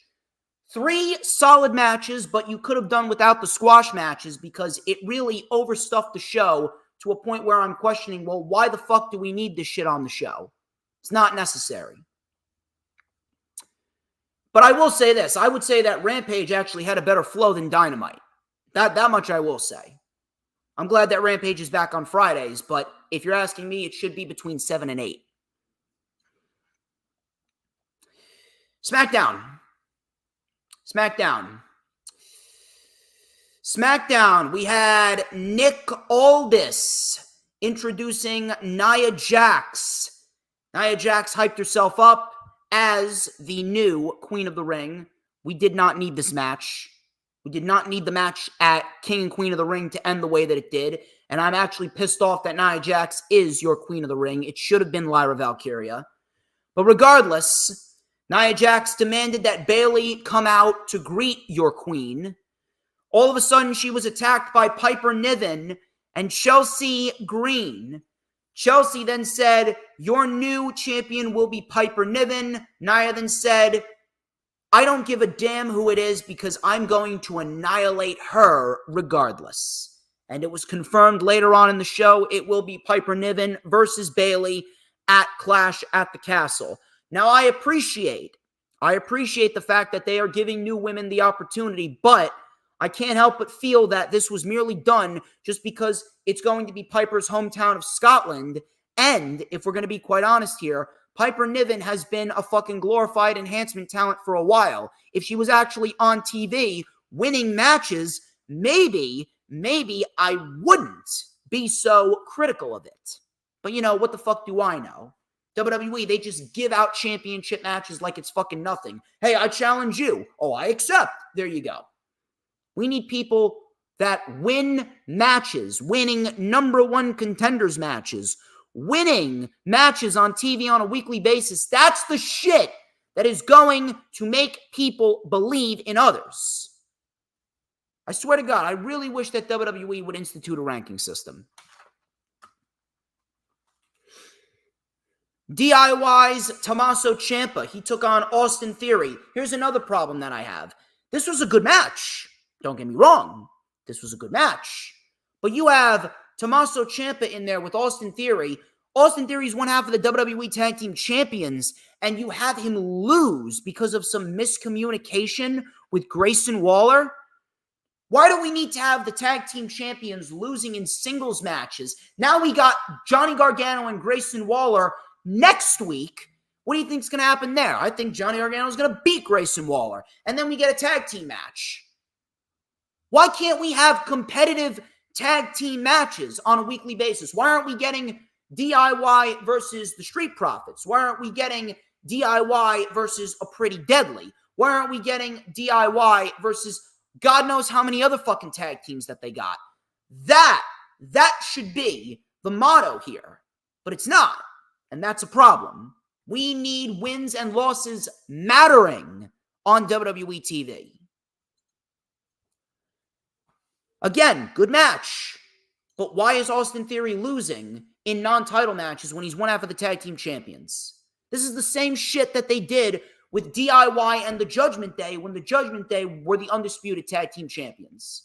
3 solid matches, but you could have done without the squash matches because it really overstuffed the show to a point where I'm questioning, well, why the fuck do we need this shit on the show? It's not necessary. But I will say this. I would say that Rampage actually had a better flow than Dynamite. That much I will say. I'm glad that Rampage is back on Fridays, but if you're asking me, it should be between 7 and 8. SmackDown. We had Nick Aldis introducing Nia Jax. Nia Jax hyped herself up as the new Queen of the Ring. We did not need this match. We did not need the match at King and Queen of the Ring to end the way that it did. And I'm actually pissed off that Nia Jax is your Queen of the Ring. It should have been Lyra Valkyria. But regardless, Nia Jax demanded that Bayley come out to greet your queen. All of a sudden, she was attacked by Piper Niven and Chelsea Green. Chelsea then said, your new champion will be Piper Niven. Nia then said, I don't give a damn who it is because I'm going to annihilate her regardless. And it was confirmed later on in the show it will be Piper Niven versus Bayley at Clash at the Castle. Now, I appreciate the fact that they are giving new women the opportunity, but I can't help but feel that this was merely done just because it's going to be Piper's hometown of Scotland. And if we're going to be quite honest here, Piper Niven has been a fucking glorified enhancement talent for a while. If she was actually on TV winning matches, maybe I wouldn't be so critical of it. But you know, what the fuck do I know? WWE, they just give out championship matches like it's fucking nothing. Hey, I challenge you. Oh, I accept. There you go. We need people that win matches, winning number one contenders matches, winning matches on TV on a weekly basis. That's the shit that is going to make people believe in others. I swear to God, I really wish that WWE would institute a ranking system. DIY's Tommaso Ciampa. He took on Austin Theory. Here's another problem that I have. This was a good match. Don't get me wrong. This was a good match. But you have Tommaso Ciampa in there with Austin Theory. Austin Theory is one half of the WWE Tag Team Champions, and you have him lose because of some miscommunication with Grayson Waller. Why do we need to have the Tag Team Champions losing in singles matches? Now we got Johnny Gargano and Grayson Waller next week. What do you think is going to happen there? I think Johnny Gargano is going to beat Grayson Waller, and then we get a tag team match. Why can't we have competitive tag team matches on a weekly basis? Why aren't we getting DIY versus the Street Profits? Why aren't we getting DIY versus a Pretty Deadly? Why aren't we getting DIY versus God knows how many other fucking tag teams that they got? That should be the motto here, but it's not, and that's a problem. We need wins and losses mattering on WWE TV. Again, good match. But why is Austin Theory losing in non-title matches when he's one half of the tag team champions? This is the same shit that they did with DIY and the Judgment Day when the Judgment Day were the undisputed tag team champions.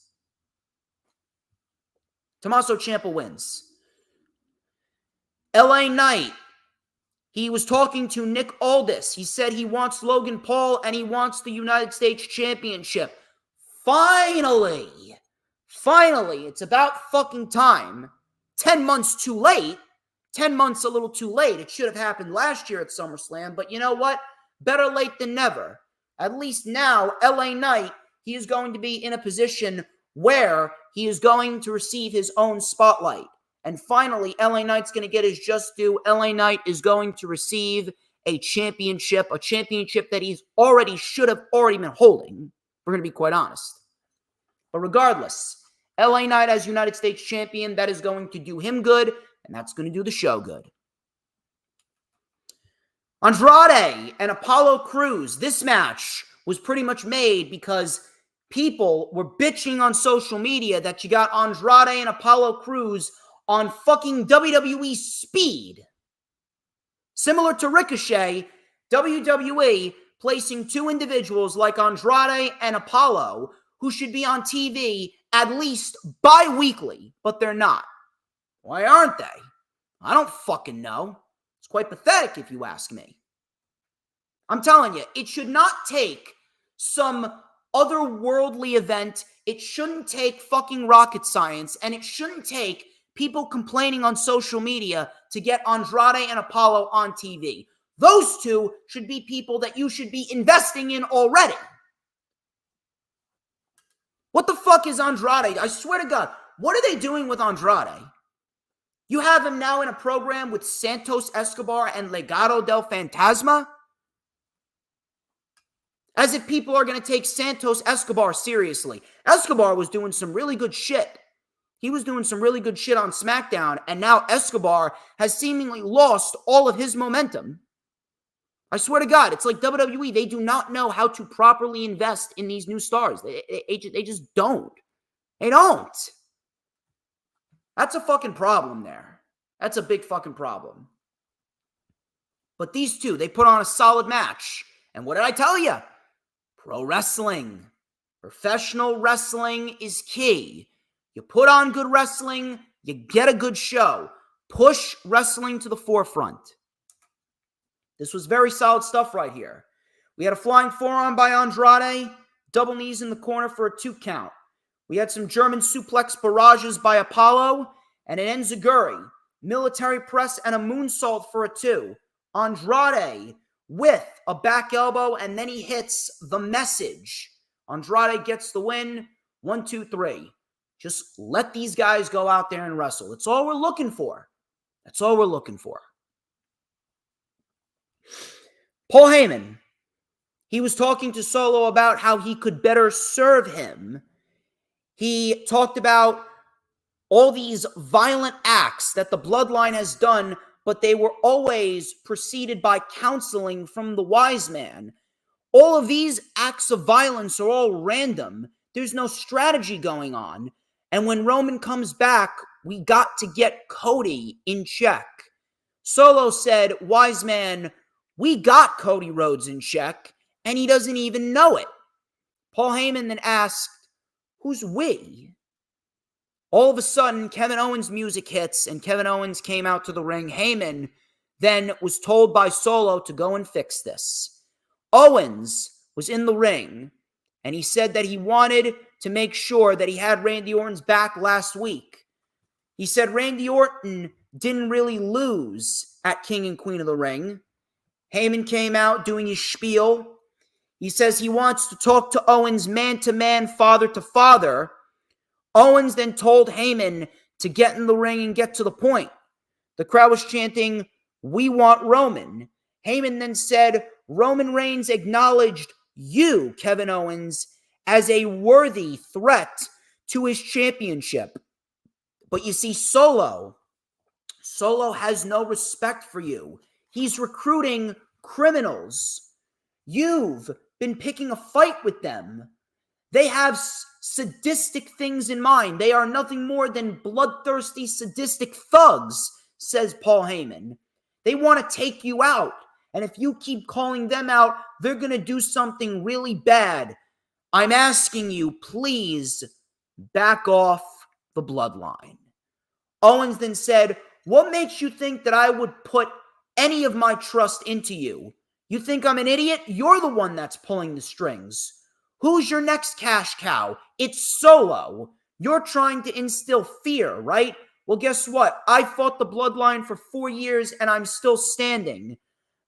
Tommaso Ciampa wins. LA Knight. He was talking to Nick Aldis. He said he wants Logan Paul and he wants the United States Championship. Finally, it's about fucking time. 10 months too late. 10 months a little too late. It should have happened last year at SummerSlam, but you know what? Better late than never. At least now, LA Knight, he is going to be in a position where he is going to receive his own spotlight. And finally, LA Knight's going to get his just due. LA Knight is going to receive a championship that he's should have already been holding. We're going to be quite honest. But regardless, LA Knight as United States champion, that is going to do him good, and that's going to do the show good. Andrade and Apollo Crews. This match was pretty much made because people were bitching on social media that you got Andrade and Apollo Crews on fucking WWE speed. Similar to Ricochet, WWE placing two individuals like Andrade and Apollo who should be on TV at least bi-weekly, but they're not. Why aren't they? I don't fucking know. It's quite pathetic if you ask me. I'm telling you, it should not take some otherworldly event. It shouldn't take fucking rocket science, and it shouldn't take people complaining on social media to get Andrade and Apollo on TV. Those two should be people that you should be investing in already. What the fuck is Andrade? I swear to God, what are they doing with Andrade? You have him now in a program with Santos Escobar and Legado del Fantasma? As if people are going to take Santos Escobar seriously. Escobar was doing some really good shit. He was doing some really good shit on SmackDown, and now Escobar has seemingly lost all of his momentum. I swear to God, it's like WWE. They do not know how to properly invest in these new stars. They just don't. They don't. That's a fucking problem there. That's a big fucking problem. But these two, they put on a solid match. And what did I tell you? pro wrestling. Professional wrestling is key. You put on good wrestling, you get a good show. Push wrestling to the forefront. This was very solid stuff right here. We had a flying forearm by Andrade, double knees in the corner for a 2 count. We had some German suplex barrages by Apollo and an enziguri, military press, and a moonsault for a 2. Andrade with a back elbow, and then he hits the message. Andrade gets the win. 1, 2, 3. Just let these guys go out there and wrestle. That's all we're looking for. That's all we're looking for. Paul Heyman, he was talking to Solo about how he could better serve him. He talked about all these violent acts that the Bloodline has done, but they were always preceded by counseling from the wise man. All of these acts of violence are all random. There's no strategy going on. And when Roman comes back, we got to get Cody in check. Solo said, wise man, we got Cody Rhodes in check, and he doesn't even know it. Paul Heyman then asked, who's we? All of a sudden, Kevin Owens' music hits, and Kevin Owens came out to the ring. Heyman then was told by Solo to go and fix this. Owens was in the ring, and he said that he wanted to make sure that he had Randy Orton's back last week. He said Randy Orton didn't really lose at King and Queen of the Ring. Heyman came out doing his spiel. He says he wants to talk to Owens man-to-man, father-to-father. Owens then told Heyman to get in the ring and get to the point. The crowd was chanting, we want Roman. Heyman then said, Roman Reigns acknowledged you, Kevin Owens, as a worthy threat to his championship. But you see, Solo has no respect for you. He's recruiting criminals. You've been picking a fight with them. They have sadistic things in mind. They are nothing more than bloodthirsty, sadistic thugs, says Paul Heyman. They want to take you out. And if you keep calling them out, they're going to do something really bad. I'm asking you, please back off the bloodline. Owens then said, what makes you think that I would put any of my trust into you? You think I'm an idiot? You're the one that's pulling the strings. Who's your next cash cow? It's Solo. You're trying to instill fear, right? Well, guess what? I fought the bloodline for 4 years and I'm still standing.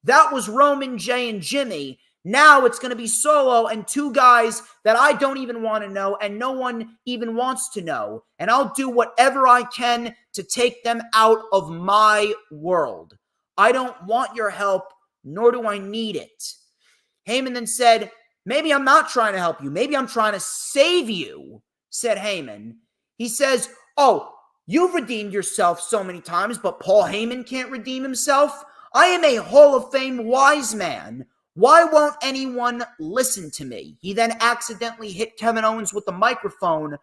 That was Roman, Jay, and Jimmy. Now it's going to be Solo and 2 guys that I don't even want to know and no one even wants to know. And I'll do whatever I can to take them out of my world. I don't want your help, nor do I need it. Heyman then said, maybe I'm not trying to help you. Maybe I'm trying to save you, said Heyman. He says, oh, you've redeemed yourself so many times, but Paul Heyman can't redeem himself? I am a Hall of Fame wise man. Why won't anyone listen to me? He then accidentally hit Kevin Owens with the microphone.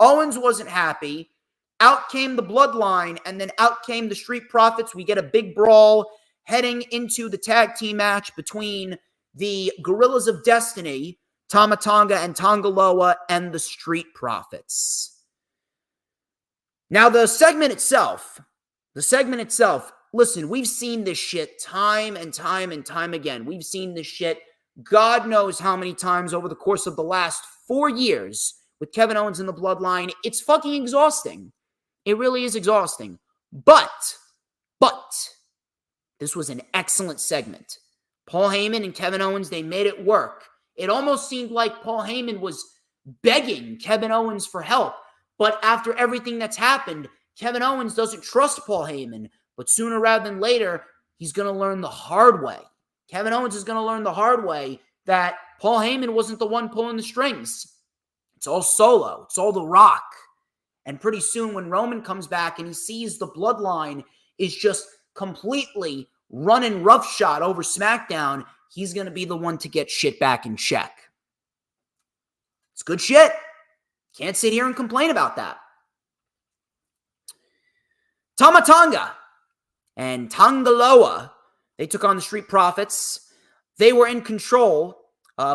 Owens wasn't happy. Out came the bloodline, and then out came the Street Profits. We get a big brawl heading into the tag team match between the Gorillas of Destiny, Tama Tonga and Tongaloa, and the Street Profits. Now, the segment itself, listen, we've seen this shit time and time and time again. We've seen this shit God knows how many times over the course of the last 4 years with Kevin Owens and the Bloodline. It's fucking exhausting. It really is exhausting. But, this was an excellent segment. Paul Heyman and Kevin Owens, they made it work. It almost seemed like Paul Heyman was begging Kevin Owens for help. But after everything that's happened, Kevin Owens doesn't trust Paul Heyman. But sooner rather than later, he's going to learn the hard way. Kevin Owens is going to learn the hard way that Paul Heyman wasn't the one pulling the strings. It's all Solo. It's all The Rock. And pretty soon when Roman comes back and he sees the bloodline is just completely running roughshod over SmackDown, he's going to be the one to get shit back in check. It's good shit. Can't sit here and complain about that. Tama Tonga and Tongaloa, they took on the Street Profits. They were in control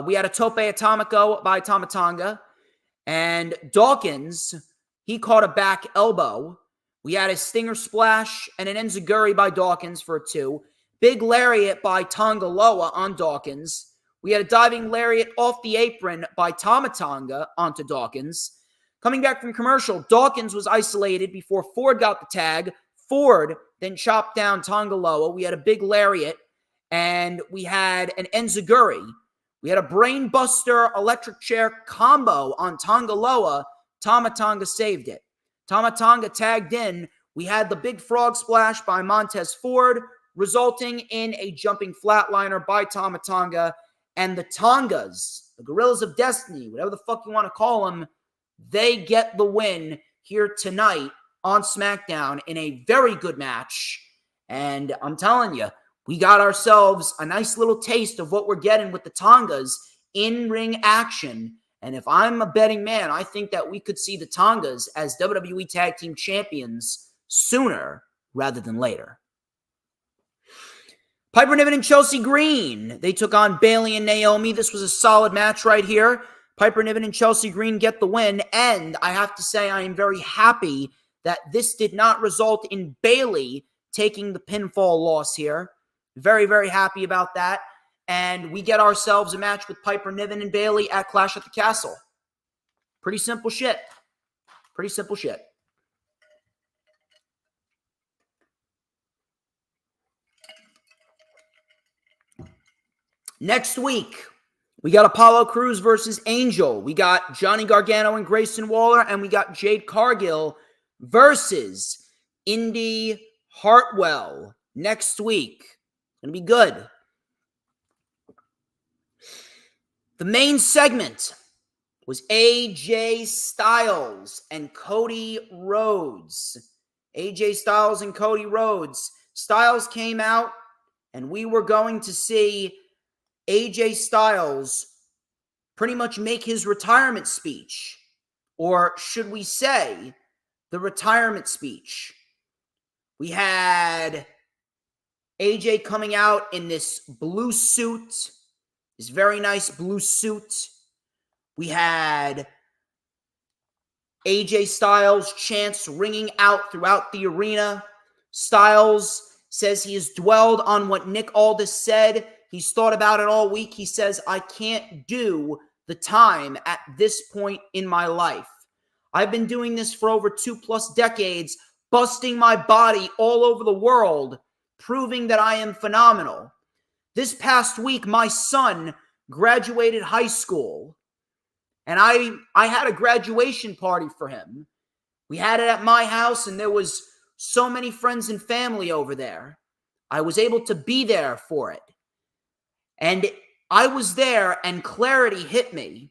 We had a tope atomico by Tama Tonga. And Dawkins, he caught a back elbow. We had a stinger splash and an enziguri by Dawkins for a 2. Big lariat by Tonga Loa on Dawkins. We had a diving lariat off the apron by Tama Tonga onto Dawkins. Coming back from commercial, Dawkins was isolated before Ford got the tag. Ford then chopped down Tonga Loa. We had a big lariat, and we had an enziguri. We had a brainbuster electric chair combo on Tonga Loa. Tama Tonga saved it. Tama Tonga tagged in. We had the big frog splash by Montez Ford, resulting in a jumping flatliner by Tama Tonga. And the Tongas, the Gorillas of Destiny, whatever the fuck you want to call them, they get the win here tonight on SmackDown in a very good match. And I'm telling you, we got ourselves a nice little taste of what we're getting with the Tongas in ring action. And if I'm a betting man, I think that we could see the Tongas as WWE Tag Team Champions sooner rather than later. Piper Niven and Chelsea Green, they took on Bayley and Naomi. This was a solid match right here. Piper Niven and Chelsea Green get the win. And I have to say, I am very happy that this did not result in Bayley taking the pinfall loss here. Very, very happy about that. And we get ourselves a match with Piper Niven and Bayley at Clash at the Castle. Pretty simple shit. Pretty simple shit. Next week, we got Apollo Crews versus Angel. We got Johnny Gargano and Grayson Waller. And we got Jade Cargill versus Indy Hartwell next week. Gonna be good. The main segment was AJ Styles and Cody Rhodes. AJ Styles and Cody Rhodes. Styles came out, and we were going to see AJ Styles pretty much make his retirement speech. Or should we say, the retirement speech. We had AJ coming out in this blue suit, this very nice blue suit. We had AJ Styles chants ringing out throughout the arena. Styles says he has dwelled on what Nick Aldis said. He's thought about it all week. He says, I can't do the time at this point in my life. I've been doing this for over 2+ decades, busting my body all over the world, proving that I am phenomenal. This past week, my son graduated high school, and I had a graduation party for him. We had it at my house, and there was so many friends and family over there. I was able to be there for it. And I was there, and clarity hit me.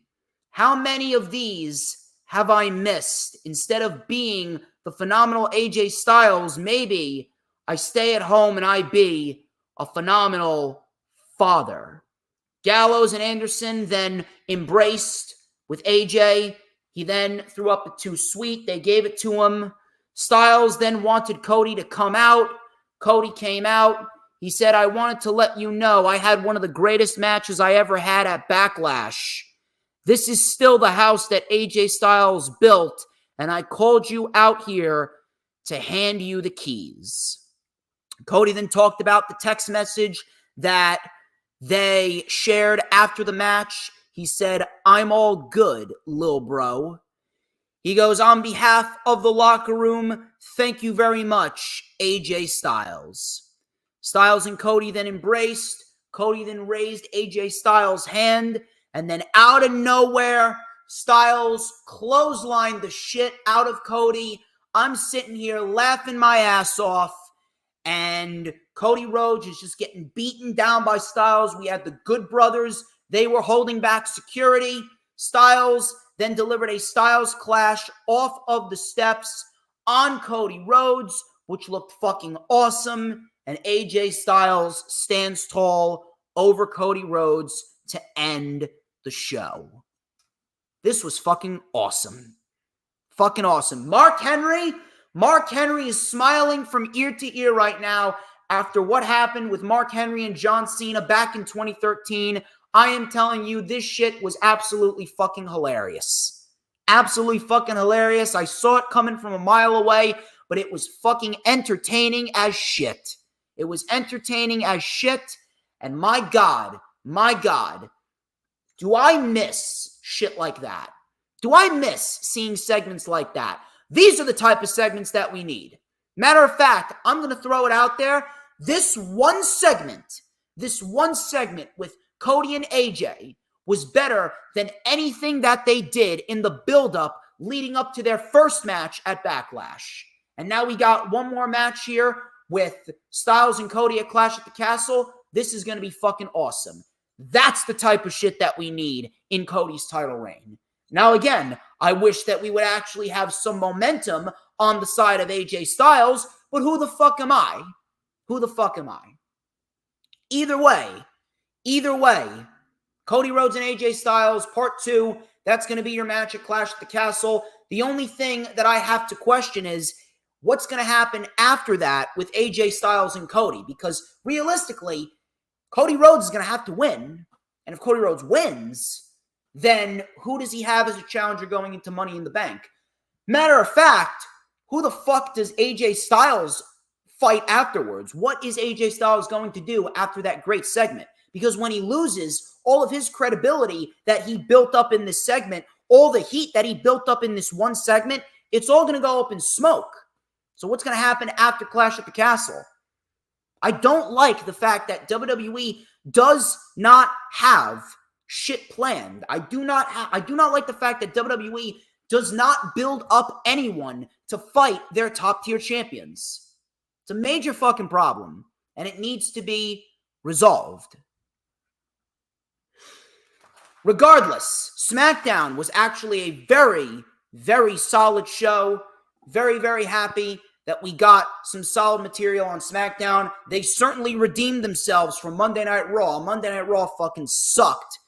How many of these have I missed? Instead of being the phenomenal AJ Styles, maybe I stay at home and I be a phenomenal father. Gallows and Anderson then embraced with AJ. He then threw up a 2 sweet. They gave it to him. Styles then wanted Cody to come out. Cody came out. He said, I wanted to let you know I had one of the greatest matches I ever had at Backlash. This is still the house that AJ Styles built, and I called you out here to hand you the keys. Cody then talked about the text message that they shared after the match. He said, I'm all good, lil bro. He goes, on behalf of the locker room, thank you very much, AJ Styles. Styles and Cody then embraced. Cody then raised AJ Styles' hand. And then out of nowhere, Styles clotheslined the shit out of Cody. I'm sitting here laughing my ass off. And Cody Rhodes is just getting beaten down by Styles. We had the Good Brothers. They were holding back security. Styles then delivered a Styles Clash off of the steps on Cody Rhodes, which looked fucking awesome. And AJ Styles stands tall over Cody Rhodes to end the show. This was fucking awesome. Fucking awesome. Mark Henry is smiling from ear to ear right now after what happened with Mark Henry and John Cena back in 2013. I am telling you, this shit was absolutely fucking hilarious. Absolutely fucking hilarious. I saw it coming from a mile away, but it was fucking entertaining as shit. It was entertaining as shit. And my God, do I miss shit like that? Do I miss seeing segments like that? These are the type of segments that we need. Matter of fact, I'm going to throw it out there. This one segment with Cody and AJ was better than anything that they did in the build-up leading up to their first match at Backlash. And now we got one more match here with Styles and Cody at Clash at the Castle. This is going to be fucking awesome. That's the type of shit that we need in Cody's title reign. Now, again, I wish that we would actually have some momentum on the side of AJ Styles, but who the fuck am I? Who the fuck am I? Either way, Cody Rhodes and AJ Styles, Part 2, that's going to be your match at Clash at the Castle. The only thing that I have to question is what's going to happen after that with AJ Styles and Cody, because realistically, Cody Rhodes is going to have to win, and if Cody Rhodes wins, then who does he have as a challenger going into Money in the Bank? Matter of fact, who the fuck does AJ Styles fight afterwards? What is AJ Styles going to do after that great segment? Because when he loses, all of his credibility that he built up in this segment, all the heat that he built up in this one segment, it's all going to go up in smoke. So what's going to happen after Clash at the Castle? I don't like the fact that WWE does not have shit planned. I do not like the fact that WWE does not build up anyone to fight their top tier champions. It's a major fucking problem, and it needs to be resolved. Regardless, SmackDown was actually a very, very solid show. Very, very happy that we got some solid material on SmackDown. They certainly redeemed themselves from Monday Night Raw. Monday Night Raw fucking sucked.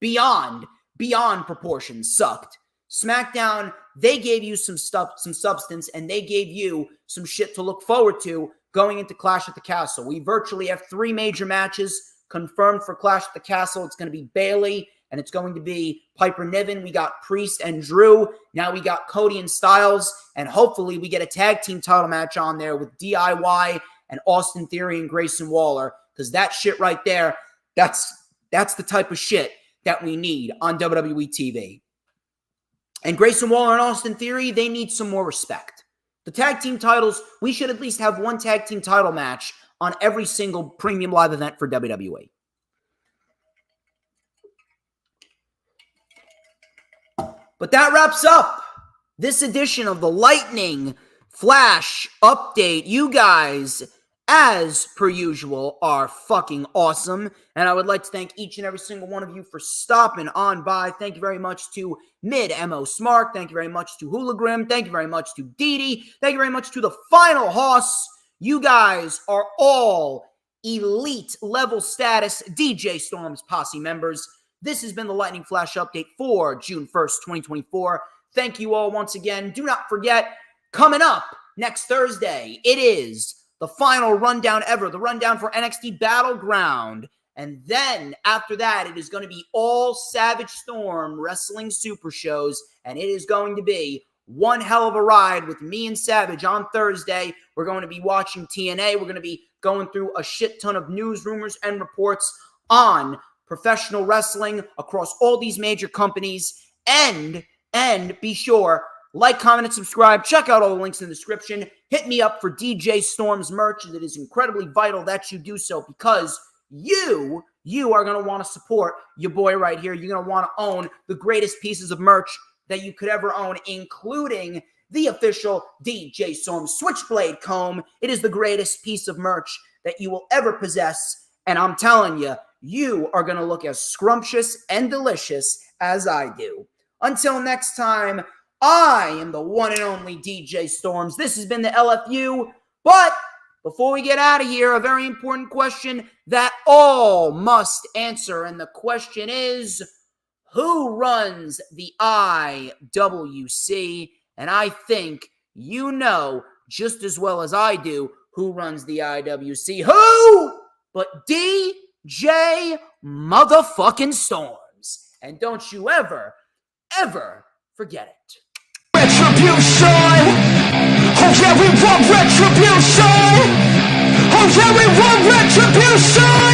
Beyond proportions sucked. SmackDown, they gave you some substance, and they gave you some shit to look forward to going into Clash at the Castle. We virtually have 3 major matches confirmed for Clash at the Castle. It's going to be Bayley, and it's going to be Piper Niven. We got Priest and Drew. Now we got Cody and Styles, and hopefully we get a tag team title match on there with DIY and Austin Theory and Grayson Waller, because that shit right there, that's the type of shit that we need on WWE TV. And Grayson Waller and Austin Theory, they need some more respect. The tag team titles, we should at least have one tag team title match on every single premium live event for WWE. But that wraps up this edition of the Lightning Flash Update. You guys, as per usual, are fucking awesome. And I would like to thank each and every single one of you for stopping on by. Thank you very much to Mid-Mo Smart. Thank you very much to Hoolagrim. Thank you very much to Didi. Thank you very much to the Final Hoss. You guys are all elite level status DJ Storms Posse members. This has been the Lightning Flash Update for June 1st, 2024. Thank you all once again. Do not forget, coming up next Thursday, it is the final rundown ever, the rundown for NXT Battleground. And then after that, it is going to be all Savage Storm Wrestling Super Shows. And it is going to be one hell of a ride with me and Savage on Thursday. We're going to be watching TNA. We're going to be going through a shit ton of news, rumors, and reports on professional wrestling across all these major companies. And be sure, like, comment, and subscribe. Check out all the links in the description. Hit me up for DJ Storm's merch. It is incredibly vital that you do so, because you are going to want to support your boy right here. You're going to want to own the greatest pieces of merch that you could ever own, including the official DJ Storm Switchblade comb. It is the greatest piece of merch that you will ever possess. And I'm telling you, you are going to look as scrumptious and delicious as I do. Until next time, I am the one and only DJ Storms. This has been the LFU. But before we get out of here, a very important question that all must answer. And the question is, who runs the IWC? And I think you know just as well as I do who runs the IWC. Who but DJ motherfucking Storms. And don't you ever forget it. Retribution! Oh yeah, we want retribution! Oh yeah, we want retribution!